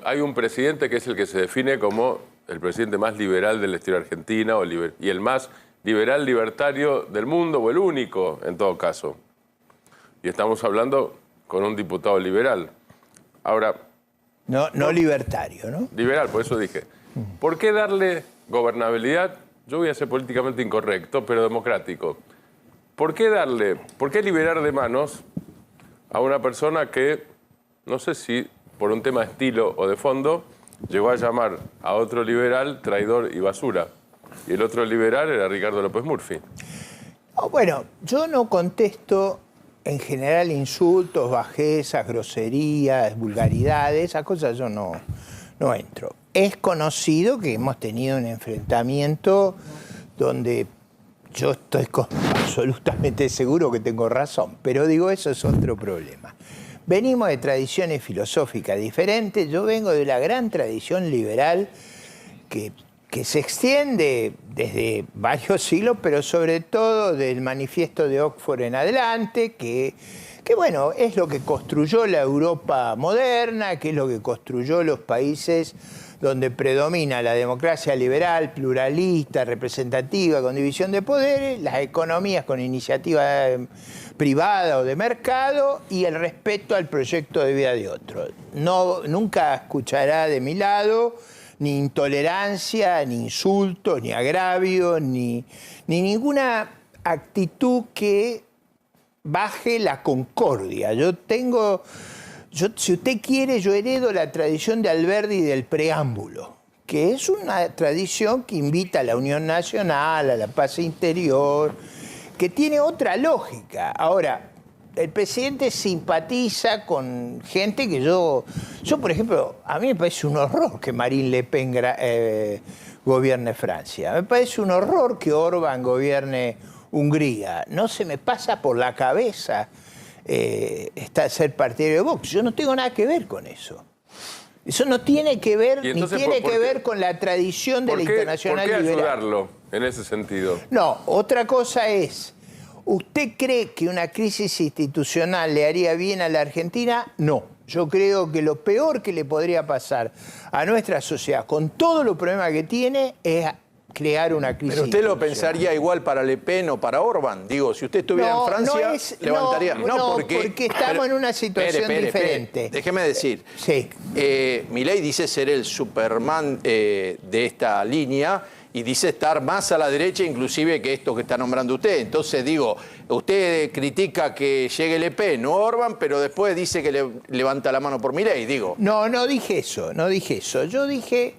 hay un presidente que es el que se define como el presidente más liberal del estilo argentino y el más liberal libertario del mundo, o el único en todo caso. Y estamos hablando con un diputado liberal. Ahora... No libertario, ¿no? Liberal, por eso dije. ¿Por qué darle gobernabilidad? Yo voy a ser políticamente incorrecto, pero democrático. ¿Por qué liberar de manos a una persona que, no sé si por un tema de estilo o de fondo, llegó a llamar a otro liberal traidor y basura? Y el otro liberal era Ricardo López Murphy. Bueno, yo no contesto en general insultos, bajezas, groserías, vulgaridades, esas cosas yo no entro. Es conocido que hemos tenido un enfrentamiento donde yo estoy absolutamente seguro que tengo razón, pero digo, eso es otro problema. Venimos de tradiciones filosóficas diferentes. Yo vengo de la gran tradición liberal que se extiende desde varios siglos, pero sobre todo del manifiesto de Oxford en adelante, que bueno, es lo que construyó la Europa moderna, que es lo que construyó los países donde predomina la democracia liberal, pluralista, representativa, con división de poderes, las economías con iniciativa privada o de mercado y el respeto al proyecto de vida de otro. Nunca escuchará de mi lado ni intolerancia, ni insultos, ni agravios, ni ninguna actitud que baje la concordia. Yo si usted quiere, yo heredo la tradición de Alberdi del preámbulo, que es una tradición que invita a la unión nacional, a la paz interior, que tiene otra lógica. Ahora, el presidente simpatiza con gente que yo, por ejemplo, a mí me parece un horror que Marine Le Pen gobierne Francia. Me parece un horror que Orbán gobierne Hungría. No se me pasa por la cabeza ser partidario de Vox. Yo no tengo nada que ver con eso. Eso no tiene que ver, ni tiene que ver con la tradición de la internacional liberal. ¿Por qué ayudarlo en ese sentido? No, otra cosa es, ¿usted cree que una crisis institucional le haría bien a la Argentina? No. Yo creo que lo peor que le podría pasar a nuestra sociedad, con todos los problemas que tiene, es crear una crisis. Pero usted lo pensaría igual para Le Pen o para Orbán. Digo, si usted estuviera en Francia, levantaría... porque estamos en una situación diferente. Déjeme decir. Sí. Milei dice ser el Superman de esta línea y dice estar más a la derecha inclusive que esto que está nombrando usted. Entonces, digo, usted critica que llegue Le Pen o Orbán, pero después dice que levanta la mano por Milei, digo. No dije eso, no dije eso. Yo dije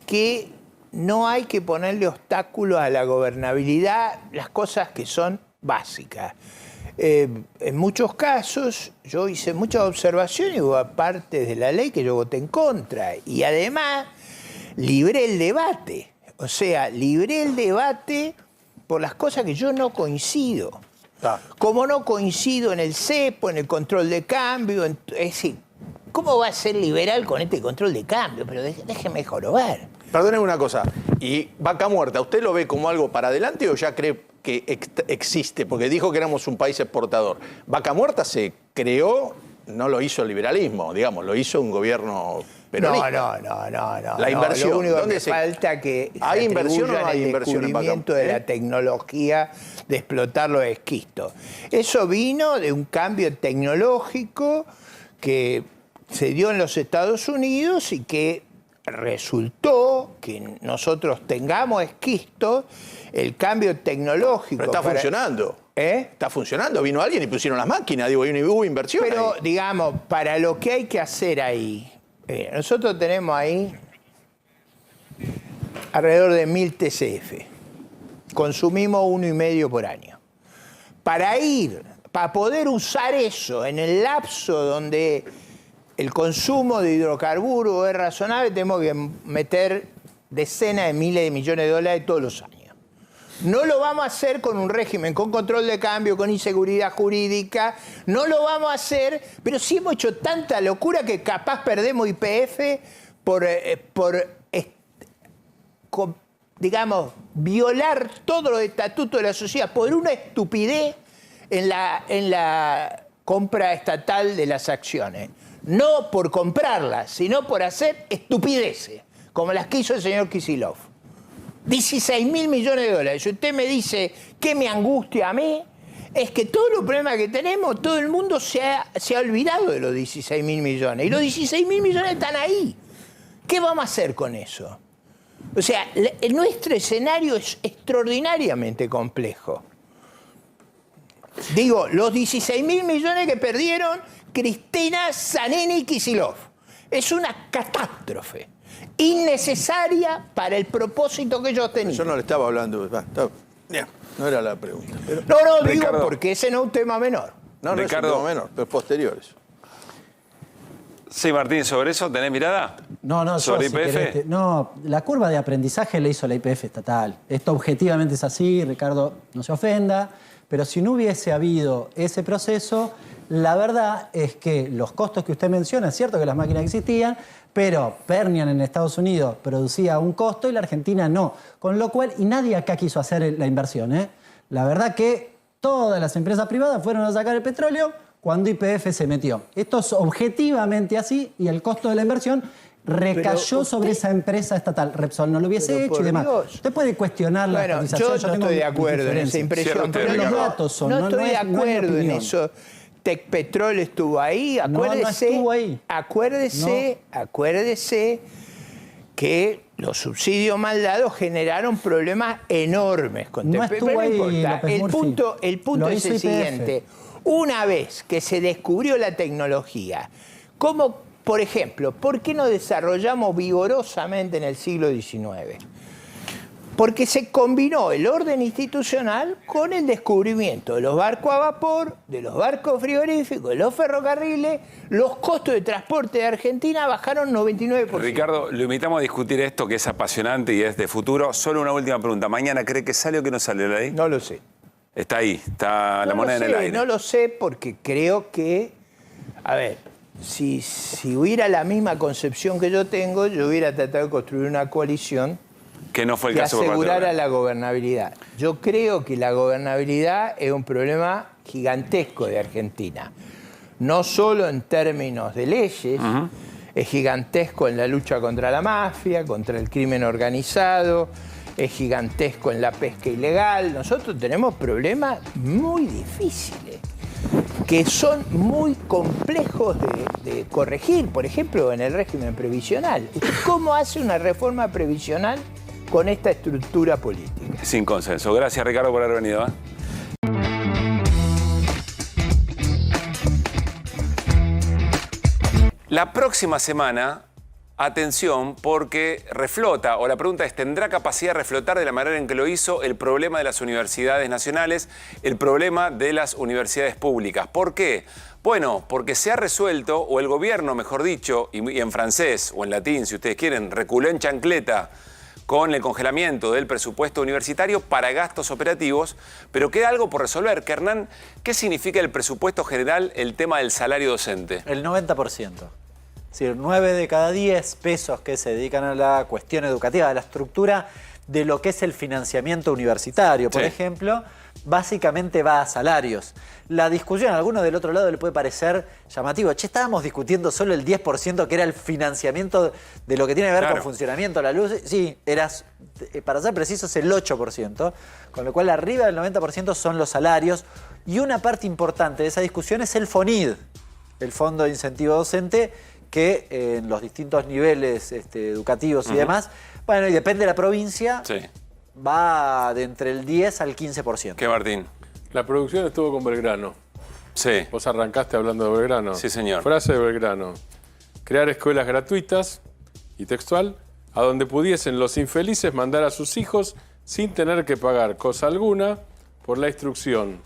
que no hay que ponerle obstáculos a la gobernabilidad, las cosas que son básicas. En muchos casos, yo hice muchas observaciones y hubo partes de la ley que yo voté en contra. Y además, libré el debate. O sea, libré el debate por las cosas que yo no coincido. Como no coincido en el cepo, en el control de cambio. Es decir, ¿cómo va a ser liberal con este control de cambio? Pero déjeme jorobar. Perdóneme una cosa, ¿y Vaca Muerta, usted lo ve como algo para adelante o ya cree que existe? Porque dijo que éramos un país exportador. Vaca Muerta se creó, no lo hizo el liberalismo, digamos, lo hizo un gobierno peronista. No. La inversión, Lo único ¿dónde que falta que ¿hay inversión o no hay el inversión en Vaca descubrimiento de la tecnología de explotar los esquistos. Eso vino de un cambio tecnológico que se dio en los Estados Unidos y que resultó que nosotros tengamos esquistos, el cambio tecnológico... Pero está funcionando. Está funcionando. Vino alguien y pusieron las máquinas, digo, y hubo inversión. Pero, ahí. digamos, para lo que hay que hacer ahí, nosotros tenemos ahí alrededor de 1000 TCF. Consumimos 1,5 por año. Para poder usar eso en el lapso donde el consumo de hidrocarburos es razonable, tenemos que meter decenas de miles de millones de dólares todos los años. No lo vamos a hacer con un régimen, con control de cambio, con inseguridad jurídica. No lo vamos a hacer, pero sí hemos hecho tanta locura que capaz perdemos YPF por digamos, violar todos los estatutos de la sociedad por una estupidez en la compra estatal de las acciones. No por comprarlas, sino por hacer estupideces, como las que hizo el señor Kicillof. 16.000 millones de dólares. Si usted me dice qué me angustia a mí, es que todos los problemas que tenemos, todo el mundo se ha olvidado de los 16.000 millones. Y los 16.000 millones están ahí. ¿Qué vamos a hacer con eso? O sea, nuestro escenario es extraordinariamente complejo. Digo, los 16.000 millones que perdieron Cristina, Zanini y Kicillof. Es una catástrofe innecesaria para el propósito que ellos tenían. Yo no le estaba hablando, no era la pregunta. Pero... No, digo porque ese no es un tema menor. No, Ricardo, es un tema menor, pero es posterior eso. Sí, Martín, ¿sobre eso tenés mirada? No, ¿sobre YPF? No, la curva de aprendizaje la hizo la YPF estatal. Esto objetivamente es así, Ricardo, no se ofenda, pero si no hubiese habido ese proceso, la verdad es que los costos que usted menciona, es cierto que las máquinas existían, pero Permian en Estados Unidos producía un costo y la Argentina no. Con lo cual, y nadie acá quiso hacer la inversión, ¿eh? La verdad que todas las empresas privadas fueron a sacar el petróleo cuando YPF se metió. Esto es objetivamente así y el costo de la inversión recayó sobre esa empresa estatal. Repsol no lo hubiese hecho y demás. Usted puede cuestionar la cotización. Yo no estoy de acuerdo en esa impresión. Pero los datos son. No estoy de acuerdo en eso. Tecpetrol estuvo ahí. Acuérdese, no estuvo ahí. Acuérdese que los subsidios mal dados generaron problemas enormes con Tecpetrol. No estuvo ahí, el punto es el siguiente. Una vez que se descubrió la tecnología, Como, por ejemplo, ¿por qué no desarrollamos vigorosamente en el siglo XIX? Porque se combinó el orden institucional con el descubrimiento de los barcos a vapor, de los barcos frigoríficos, de los ferrocarriles. Los costos de transporte de Argentina bajaron 99%. Ricardo, lo invitamos a discutir esto que es apasionante y es de futuro. Solo una última pregunta. ¿Mañana cree que sale o que no sale la ley? No lo sé. Está ahí, está la moneda en el aire. No lo sé porque creo que, a ver, si hubiera la misma concepción que yo tengo, yo hubiera tratado de construir una coalición que no fue el que caso por parte de asegurara la gobernabilidad. Yo creo que la gobernabilidad es un problema gigantesco de Argentina. No solo en términos de leyes, es gigantesco en la lucha contra la mafia, contra el crimen organizado, es gigantesco en la pesca ilegal. Nosotros tenemos problemas muy difíciles, que son muy complejos de corregir, por ejemplo, en el régimen previsional. ¿Cómo hace una reforma previsional con esta estructura política? Sin consenso. Gracias, Ricardo, por haber venido. La próxima semana, atención, porque reflota, o la pregunta es, ¿tendrá capacidad de reflotar de la manera en que lo hizo el problema de las universidades nacionales, el problema de las universidades públicas? ¿Por qué? Bueno, porque se ha resuelto, o el gobierno, mejor dicho, y en francés o en latín, si ustedes quieren, reculó en chancleta con el congelamiento del presupuesto universitario para gastos operativos, pero queda algo por resolver. Que, Hernán, ¿qué significa el presupuesto general, el tema del salario docente? El 90%. Es decir, 9 de cada 10 pesos que se dedican a la cuestión educativa, a la estructura de lo que es el financiamiento universitario, por ejemplo, básicamente va a salarios. La discusión, a alguno del otro lado le puede parecer llamativo. Che, estábamos discutiendo solo el 10% que era el financiamiento de lo que tiene que ver con funcionamiento, la luz. Sí, para ser precisos, el 8%, con lo cual arriba del 90% son los salarios. Y una parte importante de esa discusión es el FONID, el Fondo de Incentivo Docente, que en los distintos niveles educativos y demás, bueno, y depende de la provincia, va de entre el 10 al 15%. ¿Qué, Martín? La producción estuvo con Belgrano. Sí. Vos arrancaste hablando de Belgrano. Sí, señor. Frase de Belgrano. Crear escuelas gratuitas, y textual, a donde pudiesen los infelices mandar a sus hijos sin tener que pagar cosa alguna por la instrucción.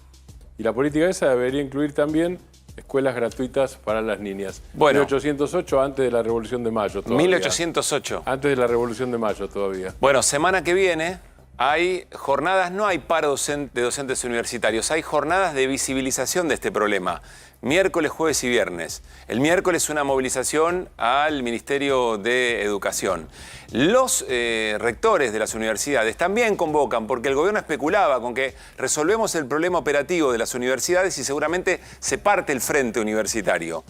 Y la política esa debería incluir también escuelas gratuitas para las niñas. Bueno. 1808, antes de la Revolución de Mayo todavía. 1808. Antes de la Revolución de Mayo todavía. Bueno, semana que viene hay jornadas, no hay paro de docentes universitarios, hay jornadas de visibilización de este problema. Miércoles, jueves y viernes. El miércoles una movilización al Ministerio de Educación. Los rectores de las universidades también convocan, porque el gobierno especulaba con que resolvemos el problema operativo de las universidades y seguramente se parte el frente universitario.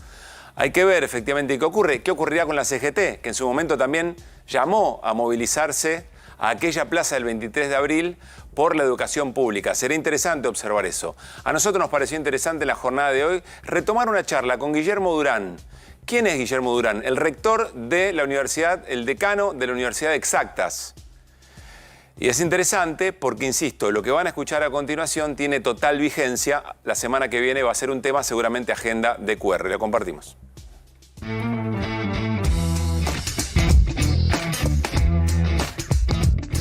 Hay que ver efectivamente qué ocurre. ¿Qué ocurrirá con la CGT? Que en su momento también llamó a movilizarse a aquella plaza del 23 de abril por la educación pública. Será interesante observar eso. A nosotros nos pareció interesante en la jornada de hoy retomar una charla con Guillermo Durán. ¿Quién es Guillermo Durán? El rector de la universidad, el decano de la Universidad de Exactas. Y es interesante porque, insisto, lo que van a escuchar a continuación tiene total vigencia. La semana que viene va a ser un tema seguramente agenda de QR. Lo compartimos.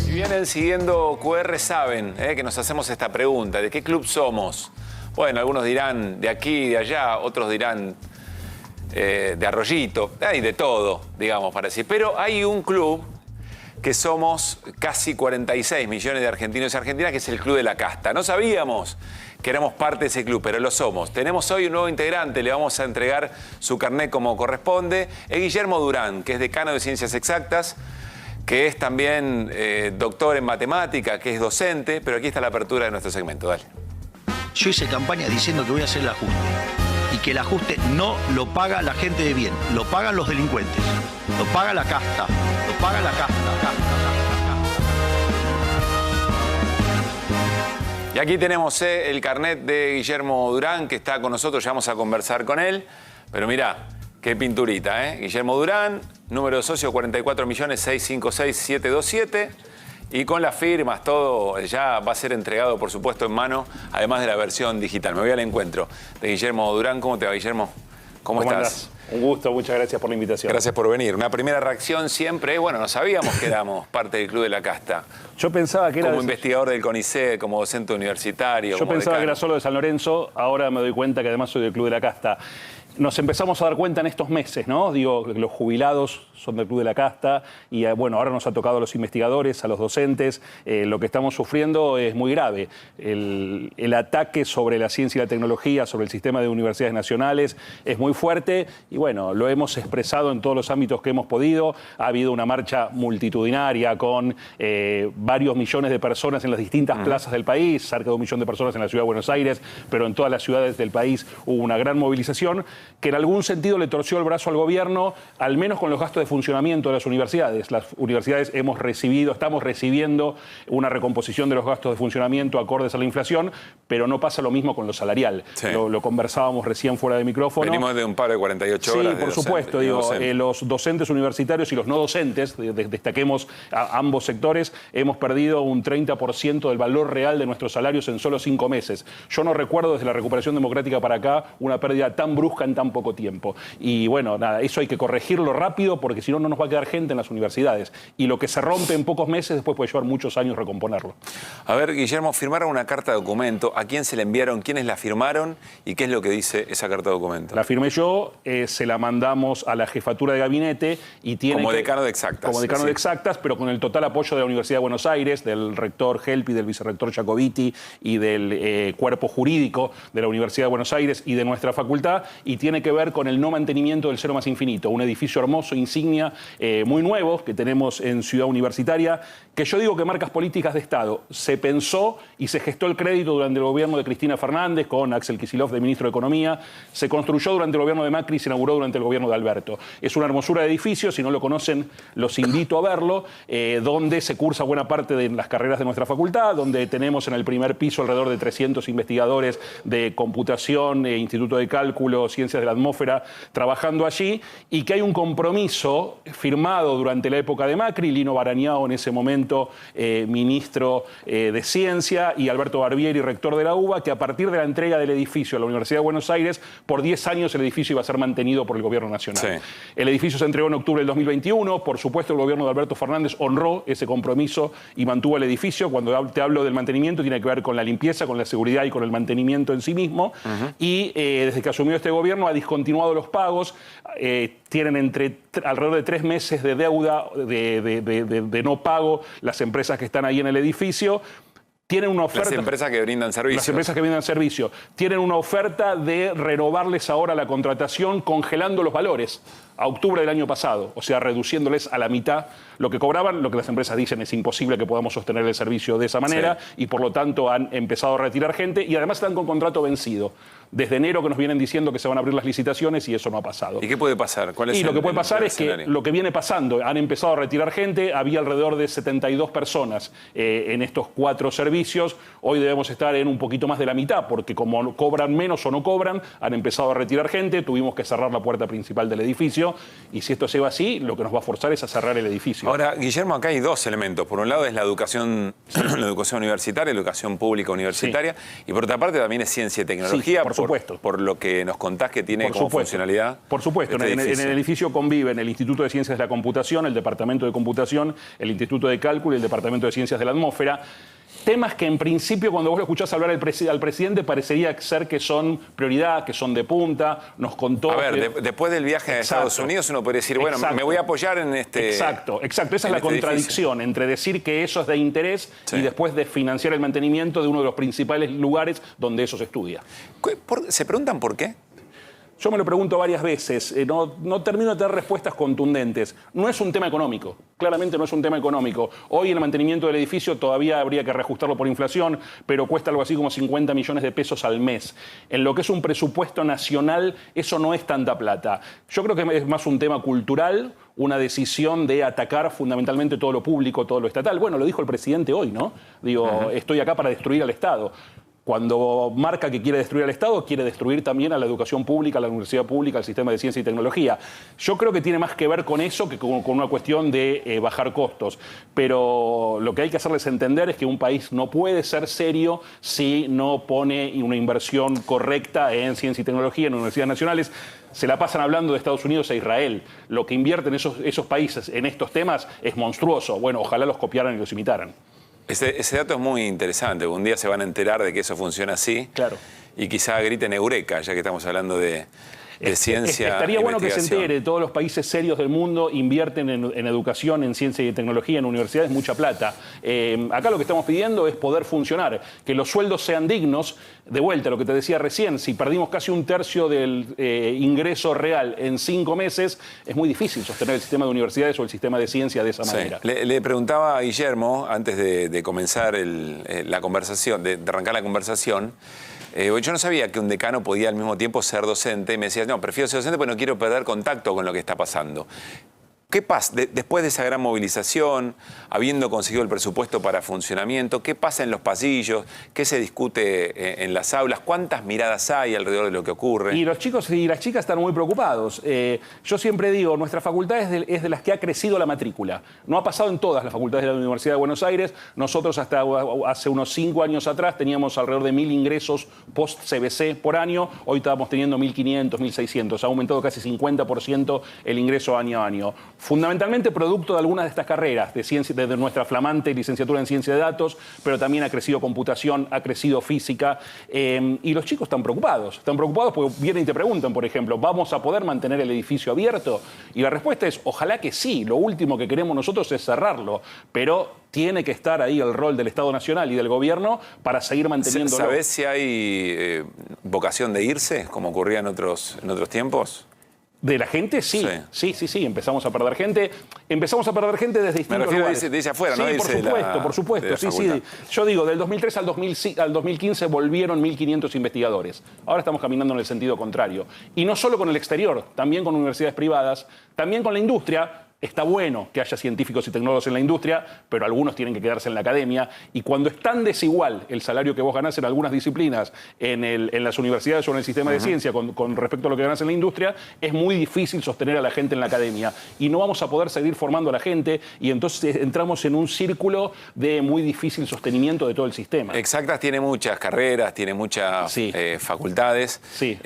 Si vienen siguiendo QR saben que nos hacemos esta pregunta, ¿de qué club somos? Bueno, algunos dirán de aquí, de allá, otros dirán de Arroyito, hay de todo, digamos, para decir. Pero hay un club que somos casi 46 millones de argentinos y argentinas, que es el Club de la Casta. No sabíamos que éramos parte de ese club, pero lo somos. Tenemos hoy un nuevo integrante, le vamos a entregar su carnet como corresponde. Es Guillermo Durán, que es decano de Ciencias Exactas, que es también doctor en matemática, que es docente, pero aquí está la apertura de nuestro segmento. Dale. Yo hice campaña diciendo que voy a hacer el ajuste. Y que el ajuste no lo paga la gente de bien, lo pagan los delincuentes, lo paga la casta, lo paga la casta. Y aquí tenemos el carnet de Guillermo Durán, que está con nosotros, ya vamos a conversar con él. Pero mirá, qué pinturita, ¿eh? Guillermo Durán, número de socio 44.656.727. Y con las firmas, todo ya va a ser entregado, por supuesto, en mano, además de la versión digital. Me voy al encuentro de Guillermo Durán. ¿Cómo te va, Guillermo? ¿Cómo estás? andás? Un gusto, muchas gracias por la invitación. Gracias por venir. Una primera reacción siempre, bueno, no sabíamos que éramos parte del Club de la Casta. Yo pensaba que era... Como investigador del CONICET, como docente universitario. Yo como pensaba que decano. era solo de San Lorenzo, ahora me doy cuenta que además soy del Club de la Casta. Nos empezamos a dar cuenta en estos meses, ¿no? Digo, los jubilados son del Club de la Casta y bueno, ahora nos ha tocado a los investigadores, a los docentes. Lo que estamos sufriendo es muy grave. El ataque sobre la ciencia y la tecnología, sobre el sistema de universidades nacionales es muy fuerte y bueno, lo hemos expresado en todos los ámbitos que hemos podido. Ha habido una marcha multitudinaria con varios millones de personas en las distintas plazas del país, cerca de 1 millón de personas en la ciudad de Buenos Aires, pero en todas las ciudades del país hubo una gran movilización que en algún sentido le torció el brazo al gobierno, al menos con los gastos de funcionamiento de las universidades. Las universidades estamos recibiendo una recomposición de los gastos de funcionamiento acordes a la inflación, pero no pasa lo mismo con lo salarial. Sí. Lo conversábamos recién fuera de micrófono. Venimos de un paro de 48 horas. Sí, por supuesto. Los docentes universitarios y los no docentes, destaquemos a ambos sectores, hemos perdido un 30% del valor real de nuestros salarios en solo 5 meses. Yo no recuerdo desde la recuperación democrática para acá una pérdida tan brusca en tan poco tiempo. Y bueno, nada, eso hay que corregirlo rápido porque si no, no nos va a quedar gente en las universidades. Y lo que se rompe en pocos meses después puede llevar muchos años recomponerlo. A ver, Guillermo, firmaron una carta de documento. ¿A quién se la enviaron? ¿Quiénes la firmaron? ¿Y qué es lo que dice esa carta de documento? La firmé yo, se la mandamos a la jefatura de gabinete y tiene como decano de Exactas. Como decano de Exactas, pero con el total apoyo de la Universidad de Buenos Aires, del rector Helpi, del vicerrector Jacobiti y del cuerpo jurídico de la Universidad de Buenos Aires y de nuestra facultad. Y tiene que ver con el no mantenimiento del Cero más Infinito, un edificio hermoso, insignia, muy nuevo que tenemos en Ciudad Universitaria, que yo digo que marcas políticas de Estado. Se pensó y se gestó el crédito durante el gobierno de Cristina Fernández con Axel Kicillof de ministro de Economía, se construyó durante el gobierno de Macri y se inauguró durante el gobierno de Alberto. Es una hermosura de edificio, si no lo conocen los invito a verlo, donde se cursa buena parte de las carreras de nuestra facultad, donde tenemos en el primer piso alrededor de 300 investigadores de computación, Instituto de Cálculo, Ciencias de la Atmósfera, trabajando allí, y que hay un compromiso firmado durante la época de Macri, Lino Barañao en ese momento ministro de Ciencia y Alberto Barbieri, rector de la UBA, que a partir de la entrega del edificio a la Universidad de Buenos Aires, por 10 años el edificio iba a ser mantenido por el gobierno nacional. Sí. El edificio se entregó en octubre del 2021, por supuesto el gobierno de Alberto Fernández honró ese compromiso y mantuvo el edificio. Cuando te hablo del mantenimiento tiene que ver con la limpieza, con la seguridad y con el mantenimiento en sí mismo. Y desde que asumió este gobierno ha discontinuado los pagos, tienen alrededor de 3 meses de deuda de no pago las empresas que están ahí en el edificio. Tienen una oferta. Las empresas que brindan servicios. Las empresas que brindan servicio. Tienen una oferta de renovarles ahora la contratación congelando los valores a octubre del año pasado, o sea, reduciéndoles a la mitad lo que cobraban. Lo que las empresas dicen es imposible que podamos sostener el servicio de esa manera, sí. Y por lo tanto han empezado a retirar gente y además están con contrato vencido. Desde enero que nos vienen diciendo que se van a abrir las licitaciones y eso no ha pasado. ¿Y qué puede pasar? ¿Cuál es lo que puede pasar es que lo que viene pasando, han empezado a retirar gente, había alrededor de 72 personas en estos 4 servicios, hoy debemos estar en un poquito más de la mitad, porque como cobran menos o no cobran, han empezado a retirar gente, tuvimos que cerrar la puerta principal del edificio, y si esto se va así, lo que nos va a forzar es a cerrar el edificio. Ahora, Guillermo, acá hay 2 elementos. Por un lado es la educación, la educación universitaria, la educación pública universitaria, sí. Y por otra parte también es ciencia y tecnología. Sí, por supuesto. Por lo que nos contás que tiene como funcionalidad. Por supuesto, en el edificio conviven el Instituto de Ciencias de la Computación, el Departamento de Computación, el Instituto de Cálculo y el Departamento de Ciencias de la Atmósfera. Temas que en principio cuando vos lo escuchás hablar al presidente parecería ser que son prioridad, que son de punta, nos contó... A ver, después del viaje a Estados Unidos uno podría decir, bueno, me voy a apoyar en este... Exacto. Esa es la contradicción entre decir que eso es de interés, sí, y después de financiar el mantenimiento de uno de los principales lugares donde eso se estudia. ¿Se preguntan por qué? Yo me lo pregunto varias veces, no termino de tener respuestas contundentes. No es un tema económico, claramente no es un tema económico. Hoy el mantenimiento del edificio todavía habría que reajustarlo por inflación, pero cuesta algo así como 50 millones de pesos al mes. En lo que es un presupuesto nacional, eso no es tanta plata. Yo creo que es más un tema cultural, una decisión de atacar fundamentalmente todo lo público, todo lo estatal. Bueno, lo dijo el presidente hoy, ¿no? Digo, estoy acá para destruir al Estado. Cuando marca que quiere destruir al Estado, quiere destruir también a la educación pública, a la universidad pública, al sistema de ciencia y tecnología. Yo creo que tiene más que ver con eso que con una cuestión de bajar costos. Pero lo que hay que hacerles entender es que un país no puede ser serio si no pone una inversión correcta en ciencia y tecnología, en universidades nacionales. Se la pasan hablando de Estados Unidos e Israel. Lo que invierten esos países en estos temas es monstruoso. Bueno, ojalá los copiaran y los imitaran. Ese dato es muy interesante. Un día se van a enterar de que eso funciona así. Claro. Y quizá griten eureka, ya que estamos hablando de ciencia. Estaría bueno que se entere, todos los países serios del mundo invierten en educación, en ciencia y tecnología, en universidades, mucha plata. Acá lo que estamos pidiendo es poder funcionar, que los sueldos sean dignos. De vuelta, lo que te decía recién, si perdimos casi un tercio del ingreso real en 5 meses, es muy difícil sostener el sistema de universidades o el sistema de ciencia de esa manera. Le preguntaba a Guillermo, antes de comenzar la conversación, de arrancar la conversación, yo no sabía que un decano podía al mismo tiempo ser docente. Y me decía, no, prefiero ser docente porque no quiero perder contacto con lo que está pasando. ¿Qué pasa después de esa gran movilización, habiendo conseguido el presupuesto para funcionamiento? ¿Qué pasa en los pasillos? ¿Qué se discute en las aulas? ¿Cuántas miradas hay alrededor de lo que ocurre? Y los chicos y las chicas están muy preocupados. Yo siempre digo, nuestra facultad es de las que ha crecido la matrícula. No ha pasado en todas las facultades de la Universidad de Buenos Aires. Nosotros hasta hace unos 5 años atrás teníamos alrededor de 1.000 ingresos post-CBC por año. Hoy estábamos teniendo 1.500, 1.600. Ha aumentado casi 50% el ingreso año a año. Fundamentalmente producto de algunas de estas carreras, de nuestra flamante licenciatura en ciencia de datos, pero también ha crecido computación, ha crecido física, y los chicos están preocupados porque vienen y te preguntan, por ejemplo, ¿vamos a poder mantener el edificio abierto? Y la respuesta es, ojalá que sí, lo último que queremos nosotros es cerrarlo, pero tiene que estar ahí el rol del Estado Nacional y del gobierno para seguir manteniéndolo. ¿Sabés si hay vocación de irse, como ocurría en otros tiempos? ¿De la gente? Sí. Empezamos a perder gente. Empezamos a perder gente desde distintos lugares. Me refiero de afuera, sí, ¿no? por supuesto. Sí. Yo digo, del 2003 al 2015 volvieron 1.500 investigadores. Ahora estamos caminando en el sentido contrario. Y no solo con el exterior, también con universidades privadas, también con la industria. Está bueno que haya científicos y tecnólogos en la industria, pero algunos tienen que quedarse en la academia. Y cuando es tan desigual el salario que vos ganás en algunas disciplinas, en las universidades o en el sistema de ciencia, con respecto a lo que ganás en la industria, es muy difícil sostener a la gente en la academia. Y no vamos a poder seguir formando a la gente, y entonces entramos en un círculo de muy difícil sostenimiento de todo el sistema. Exactas tiene muchas carreras, tiene muchas facultades. Sí.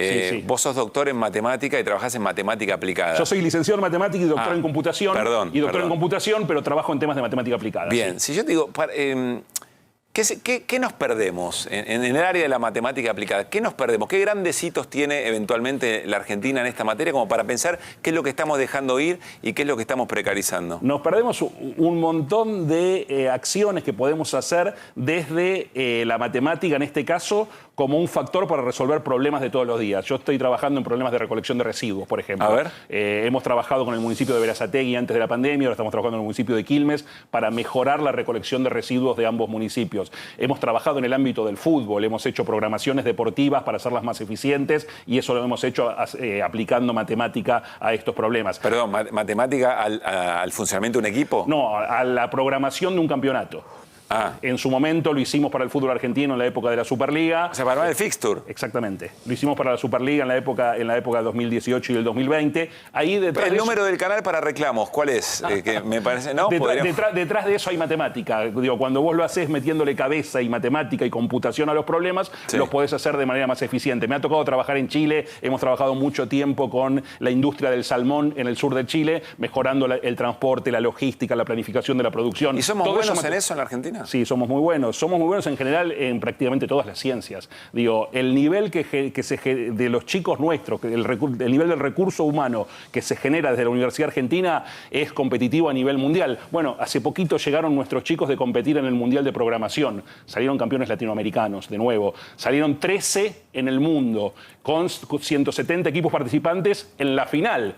Vos sos doctor en matemática y trabajás en matemática aplicada. Yo soy licenciado en matemática y doctor en computación. En computación, pero trabajo en temas de matemática aplicada. Bien, si yo te digo, ¿qué nos perdemos en el área de la matemática aplicada? ¿Qué nos perdemos? ¿Qué grandes hitos tiene eventualmente la Argentina en esta materia como para pensar qué es lo que estamos dejando ir y qué es lo que estamos precarizando? Nos perdemos un montón de acciones que podemos hacer desde la matemática, en este caso, como un factor para resolver problemas de todos los días. Yo estoy trabajando en problemas de recolección de residuos, por ejemplo. A ver. Hemos trabajado con el municipio de Berazategui antes de la pandemia, ahora estamos trabajando en el municipio de Quilmes para mejorar la recolección de residuos de ambos municipios. Hemos trabajado en el ámbito del fútbol, hemos hecho programaciones deportivas para hacerlas más eficientes y eso lo hemos hecho aplicando matemática a estos problemas. Perdón, ¿matemática al funcionamiento de un equipo? No, a la programación de un campeonato. En su momento lo hicimos para el fútbol argentino en la época de la Superliga. O sea, para el fixture. Exactamente. Lo hicimos para la Superliga en la época del 2018 y del 2020. Ahí detrás el número del canal para reclamos, ¿cuál es? Que me parece, ¿no? Detrás de eso hay matemática. Digo, cuando vos lo haces metiéndole cabeza y matemática y computación a los problemas, los podés hacer de manera más eficiente. Me ha tocado trabajar en Chile. Hemos trabajado mucho tiempo con la industria del salmón en el sur de Chile, mejorando el transporte, la logística, la planificación de la producción. ¿Y somos buenos en eso en la Argentina? Sí, somos muy buenos. Somos muy buenos en general en prácticamente todas las ciencias. Digo, el nivel de los chicos nuestros, el nivel del recurso humano que se genera desde la Universidad Argentina es competitivo a nivel mundial. Bueno, hace poquito llegaron nuestros chicos de competir en el Mundial de Programación. Salieron campeones latinoamericanos, de nuevo. Salieron 13 en el mundo, con 170 equipos participantes en la final.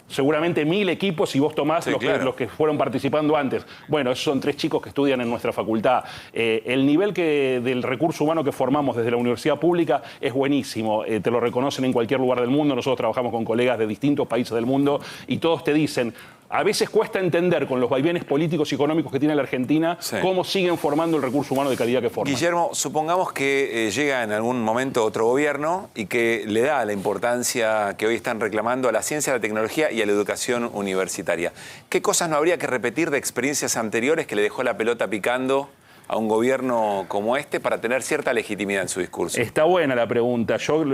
Seguramente 1.000 equipos si vos tomás los que fueron participando antes. Bueno, esos son 3 chicos que estudian en nuestra facultad. El nivel del recurso humano que formamos desde la universidad pública es buenísimo. Te lo reconocen en cualquier lugar del mundo. Nosotros trabajamos con colegas de distintos países del mundo y todos te dicen, a veces cuesta entender con los vaivenes políticos y económicos que tiene la Argentina cómo siguen formando el recurso humano de calidad que forman. Guillermo, supongamos que llega en algún momento otro gobierno y que le da la importancia que hoy están reclamando a la ciencia, a la tecnología y a la educación universitaria. ¿Qué cosas no habría que repetir de experiencias anteriores que le dejó la pelota picando a un gobierno como este para tener cierta legitimidad en su discurso? Está buena la pregunta. Yo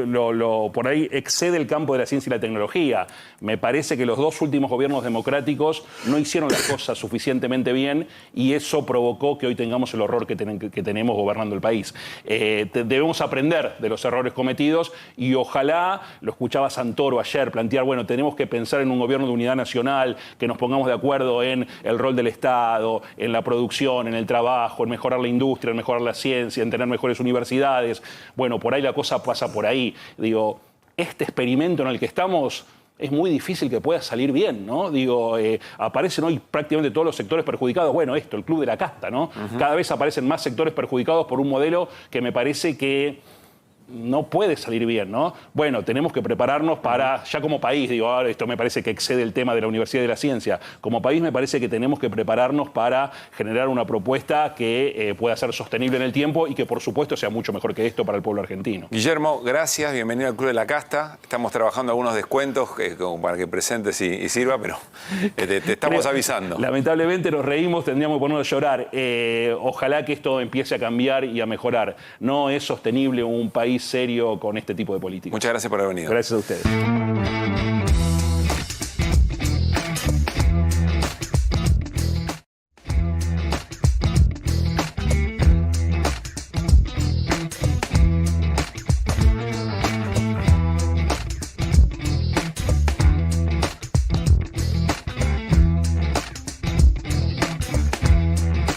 por ahí excede el campo de la ciencia y la tecnología. Me parece que los dos últimos gobiernos democráticos no hicieron las cosas suficientemente bien y eso provocó que hoy tengamos el horror que tenemos gobernando el país. Debemos aprender de los errores cometidos y ojalá, lo escuchaba Santoro ayer, plantear, bueno, tenemos que pensar en un gobierno de unidad nacional, que nos pongamos de acuerdo en el rol del Estado, en la producción, en el trabajo, en mejorar la industria, en mejorar la ciencia, en tener mejores universidades. Bueno, por ahí la cosa pasa por ahí. Digo, este experimento en el que estamos es muy difícil que pueda salir bien, ¿no? Digo, aparecen hoy prácticamente todos los sectores perjudicados. Bueno, el club de la casta, ¿no? Cada vez aparecen más sectores perjudicados por un modelo que me parece que no puede salir bien, ¿no? Bueno, tenemos que prepararnos para, ya como país, digo, ahora esto me parece que excede el tema de la Universidad de la Ciencia, como país me parece que tenemos que prepararnos para generar una propuesta que pueda ser sostenible en el tiempo y que por supuesto sea mucho mejor que esto para el pueblo argentino. Guillermo, gracias, bienvenido al Club de la Casta. Estamos trabajando algunos descuentos como para que presentes y sirva, pero te estamos avisando. Lamentablemente nos reímos, tendríamos que ponernos a llorar. Ojalá que esto empiece a cambiar y a mejorar. No es sostenible un país serio con este tipo de políticas. Muchas gracias por haber venido. Gracias a ustedes.